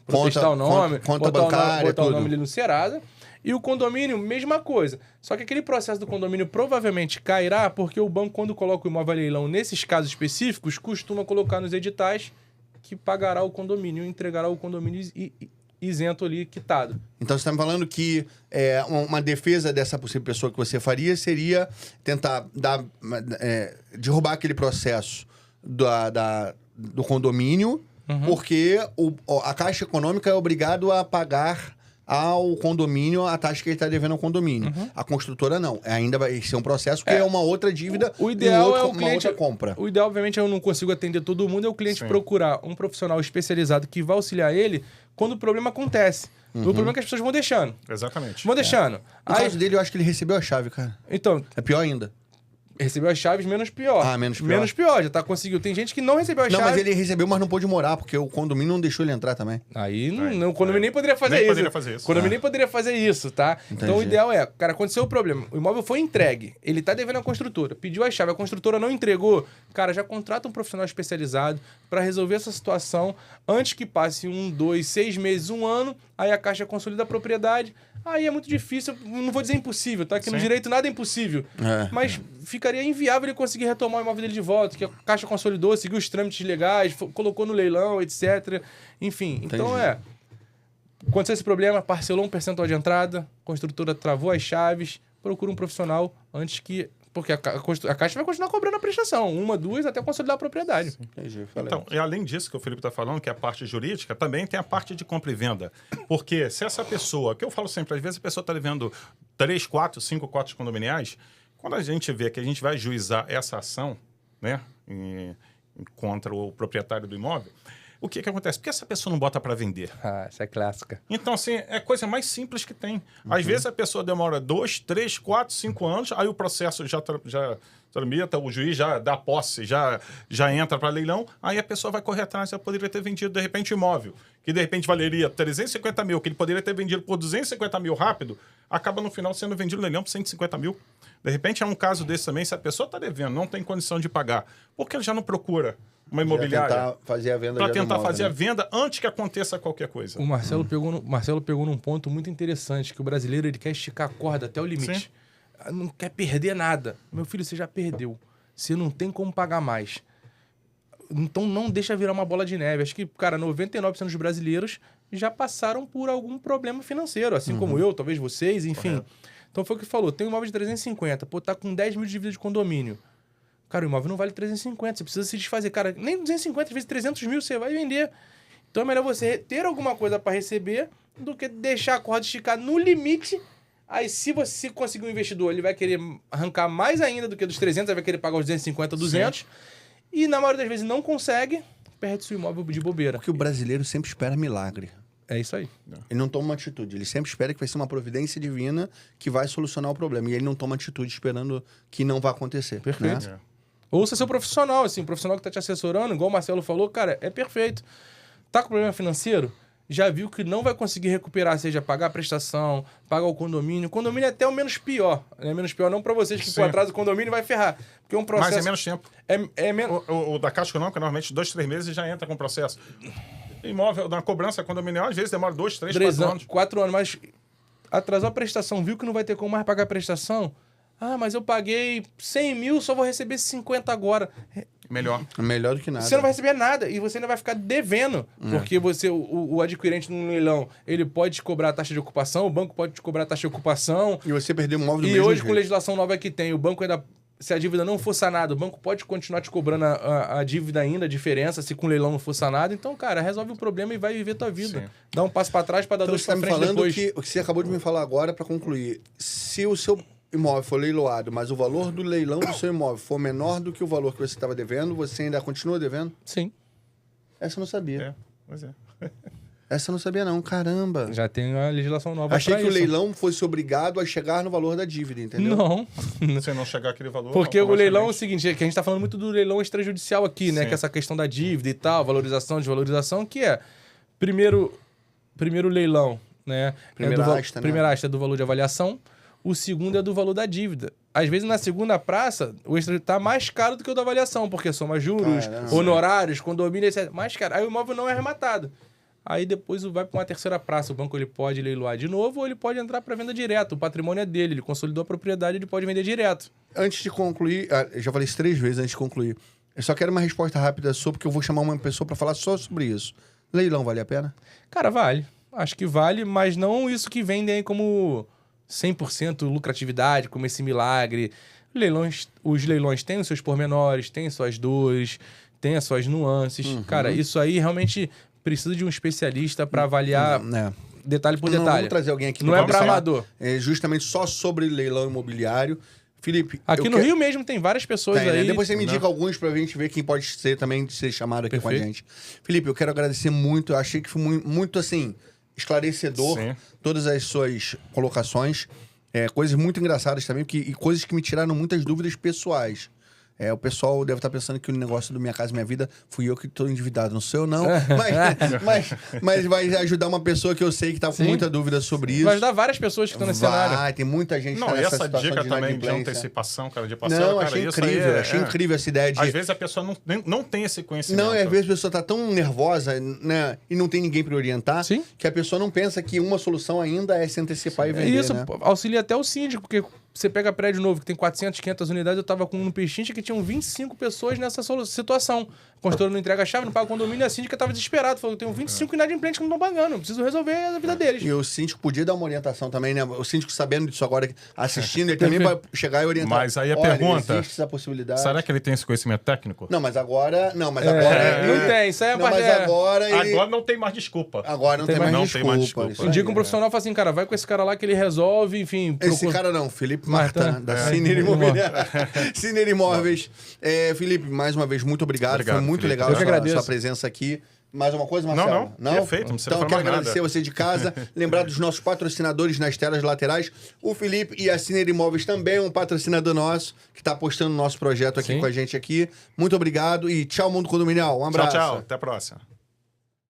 protestar o nome, conta bancária, botar o nome ali no Serasa. E o condomínio, mesma coisa. Só que aquele processo do condomínio provavelmente cairá porque o banco, quando coloca o imóvel a leilão, nesses casos específicos, costuma colocar nos editais que pagará o condomínio, entregará o condomínio isento ali, quitado. Então você está me falando que uma defesa dessa possível pessoa que você faria seria tentar derrubar aquele processo do condomínio, porque a Caixa Econômica é obrigado a pagar ao condomínio a taxa que ele está devendo ao condomínio. A construtora não. Ainda vai ser um processo que é uma outra dívida, O ideal é o uma cliente, outra compra. O ideal, obviamente, eu não consigo atender todo mundo, é o cliente procurar um profissional especializado que vai auxiliar ele quando o problema acontece. O problema é que as pessoas vão deixando. Exatamente. Vão deixando. No caso dele, eu acho que ele recebeu a chave, cara. Então, É pior ainda. recebeu as chaves, menos pior. Ah, menos pior. Menos pior, já tá conseguindo. Tem gente que não recebeu as Não, chaves. mas ele recebeu, mas não pôde morar, porque o condomínio não deixou ele entrar também. Aí o condomínio nem poderia fazer Nem isso. poderia fazer isso. O condomínio nem poderia fazer isso, tá? Então o ideal é, cara, aconteceu o problema. O imóvel foi entregue. Ele tá devendo à construtora. Pediu a chave, a construtora não entregou. Cara, já contrata um profissional especializado pra resolver essa situação antes que passe 1, 2, 6 meses, 1 ano. Aí a Caixa consolida a propriedade. Aí é muito difícil, não vou dizer impossível, tá? Que no direito nada é impossível. Mas ficaria inviável ele conseguir retomar o imóvel dele de volta, que a Caixa consolidou, seguiu os trâmites legais, colocou no leilão, etc. Enfim, então aconteceu esse problema, parcelou um percentual de entrada, a construtora travou as chaves, procura um profissional antes que... Porque a Caixa vai continuar cobrando a prestação, 1, 2, até consolidar a propriedade. Entendi, Então, e além disso que o Felipe está falando, que é a parte jurídica, também tem a parte de compra e venda. Porque se essa pessoa, que eu falo sempre, às vezes a pessoa está devendo 3, 4, 5 cotas condominiais, quando a gente vê que a gente vai juizar essa ação, né, contra o proprietário do imóvel, o que acontece? Por que essa pessoa não bota para vender? Ah, essa é clássica. Então, assim, é a coisa mais simples que tem. Às vezes a pessoa demora 2, 3, 4, 5 anos, aí o processo já tramita, o juiz já dá posse, já entra para leilão, aí a pessoa vai correr atrás, já poderia ter vendido, de repente, o imóvel, que de repente valeria 350 mil, que ele poderia ter vendido por 250 mil rápido, acaba no final sendo vendido no leilão por 150 mil. De repente é um caso desse também, se a pessoa está devendo, não tem condição de pagar, por que ele já não procura uma imobiliária Tentar fazer a venda para tentar imóvel, fazer né? a venda antes que aconteça qualquer coisa? O Marcelo pegou num ponto muito interessante, que o brasileiro ele quer esticar a corda até o limite. Sim. Não quer perder nada. Meu filho, você já perdeu. Você não tem como pagar mais. Então não deixa virar uma bola de neve. Acho que, cara, 99% dos brasileiros já passaram por algum problema financeiro, assim como eu, talvez vocês, enfim. Correto. Então foi o que falou, tem um imóvel de 350, pô, tá com 10 mil de dívida de condomínio. Cara, o imóvel não vale 350, você precisa se desfazer. Cara, nem 250, às vezes 300 mil você vai vender. Então é melhor você ter alguma coisa para receber do que deixar a corda esticar no limite. Aí se você conseguir um investidor, ele vai querer arrancar mais ainda do que dos 300, ele vai querer pagar os 250, 200. Sim. E na maioria das vezes não consegue, perde seu imóvel de bobeira. Porque o brasileiro sempre espera milagre. É isso aí. Ele não toma uma atitude. Ele sempre espera que vai ser uma providência divina que vai solucionar o problema. E ele não toma atitude esperando que não vai acontecer. Perfeito. Né? Ouça seu profissional, assim, o profissional que tá te assessorando, igual o Marcelo falou, cara, é perfeito. Tá com problema financeiro? Já viu que não vai conseguir recuperar, seja pagar a prestação, pagar o condomínio. O condomínio é até o menos pior. É menos pior não para vocês que por atrás do condomínio vai ferrar. Porque é um processo... Mas é menos tempo. É menos... O da Caixa Econômica, normalmente, 2, 3 meses já entra com o processo. Imóvel, na cobrança condominial, às vezes demora 2, 3, 4 anos. 4 anos, mas atrasou a prestação, viu que não vai ter como mais pagar a prestação? Ah, mas eu paguei 100 mil, só vou receber 50 agora. Melhor. Melhor do que nada. Você não vai receber nada e você ainda vai ficar devendo. Porque você, o adquirente num leilão, ele pode te cobrar a taxa de ocupação, o banco pode te cobrar a taxa de ocupação. E você perdeu o imóvel do E mesmo hoje, jeito. com legislação nova que tem, o banco ainda... Se a dívida não for sanada, o banco pode continuar te cobrando a dívida ainda, a diferença, se com o leilão não for sanado. Então, cara, resolve o problema e vai viver tua vida. Sim. Dá um passo pra trás pra dar Então dois você tá pra me frente falando depois. que o que você acabou de me falar agora, para concluir, se o seu imóvel for leiloado, mas o valor do leilão do seu imóvel for menor do que o valor que você estava devendo, você ainda continua devendo? Sim. Essa eu não sabia. É, pois é. Essa eu não sabia não, caramba. Já tem a legislação nova Achei pra que isso. o leilão fosse obrigado a chegar no valor da dívida, entendeu? Não. Se não chegar aquele valor... Porque o leilão é o automaticamente- seguinte, é que a gente tá falando muito do leilão extrajudicial aqui, né? Sim. Que é essa questão da dívida e tal, valorização, desvalorização, que é primeiro leilão, né? Primeira asta é do valor de avaliação, o segundo é do valor da dívida. Às vezes, na segunda praça, o extra tá mais caro do que o da avaliação, porque soma juros, Caramba. honorários, condomínio, etc. Mais caro. Aí o imóvel não é arrematado. Aí depois vai para uma terceira praça. O banco ele pode leiloar de novo ou ele pode entrar para venda direto. O patrimônio é dele, ele consolidou a propriedade, ele pode vender direto. Antes de concluir, eu já falei isso 3 vezes antes de concluir. Eu só quero uma resposta rápida sua, porque eu vou chamar uma pessoa para falar só sobre isso. Leilão vale a pena? Cara, vale. Acho que vale, mas não isso que vendem aí como 100% lucratividade, como esse milagre. Os leilões têm os seus pormenores, têm suas dores, têm as suas nuances. Cara, isso aí realmente precisa de um especialista para avaliar detalhe por Não, detalhe. vamos trazer alguém aqui Não pra é pra falar, amador. justamente só sobre leilão imobiliário. Felipe, Aqui eu no Rio mesmo tem várias pessoas tem, aí. né? Depois você me indica alguns pra gente ver quem pode ser também de ser chamado aqui com a Perfeito. gente. Felipe, eu quero agradecer muito. Eu achei que foi muito assim, esclarecedor Sim. todas as suas colocações. Coisas muito engraçadas também, e coisas que me tiraram muitas dúvidas pessoais. O pessoal deve estar pensando que o negócio do Minha Casa Minha Vida fui eu que estou endividado, não sou eu, não. Mas vai ajudar uma pessoa que eu sei que está com Sim. muita dúvida sobre isso. Vai ajudar várias pessoas que estão nesse cenário. Vai, tem muita gente que Não, tá e nessa essa situação dica de também de inadimplência. antecipação, cara, de parcela, Não, cara, achei isso incrível, aí achei incrível essa ideia de... Às vezes a pessoa não tem esse conhecimento. Não, e às vezes a pessoa tá tão nervosa, né, e não tem ninguém para orientar, Sim. que a pessoa não pensa que uma solução ainda é se antecipar e vender, Isso né? auxilia até o síndico, porque você pega prédio novo que tem 400, 500 unidades, eu tava com um no Pechincha que tinham 25 pessoas nessa situação. O construtor não entrega a chave, não paga o condomínio, e a síndica tava desesperada. Falou, eu tenho 25 inadimplentes que não estão pagando, eu preciso resolver a vida deles. E o síndico podia dar uma orientação também, né? O síndico sabendo disso agora, assistindo, ele também vai chegar e orientar. Mas aí a Olha, pergunta, existe essa possibilidade. Será que ele tem esse conhecimento técnico? Não, mas agora... Não, mas É, agora... não tem, isso aí é Não, parte- mas agora ele... Agora não tem mais desculpa. Agora não tem mais mais não desculpa. tem mais desculpa. Isso aí, Indica um né? profissional e fala assim, cara, vai com esse cara lá que ele resolve, enfim. Esse procura- cara não, Felipe Martin, Martin. da Ciner Imobiliária. Ciner Imóveis. Felipe, mais uma vez, muito obrigado. Obrigado, Foi muito Felipe. legal Eu que a agradeço. sua presença aqui. Mais uma coisa, Marcelo? Não. Perfeito, não precisa Então, falar quero mais agradecer nada. você de casa. Lembrar dos nossos patrocinadores nas telas laterais. O Felipe e a Ciner Imóveis também é um patrocinador nosso, que está apostando no nosso projeto aqui Sim. com a gente aqui. Muito obrigado e tchau, Mundo Condominial. Um abraço. Tchau, tchau. Até a próxima.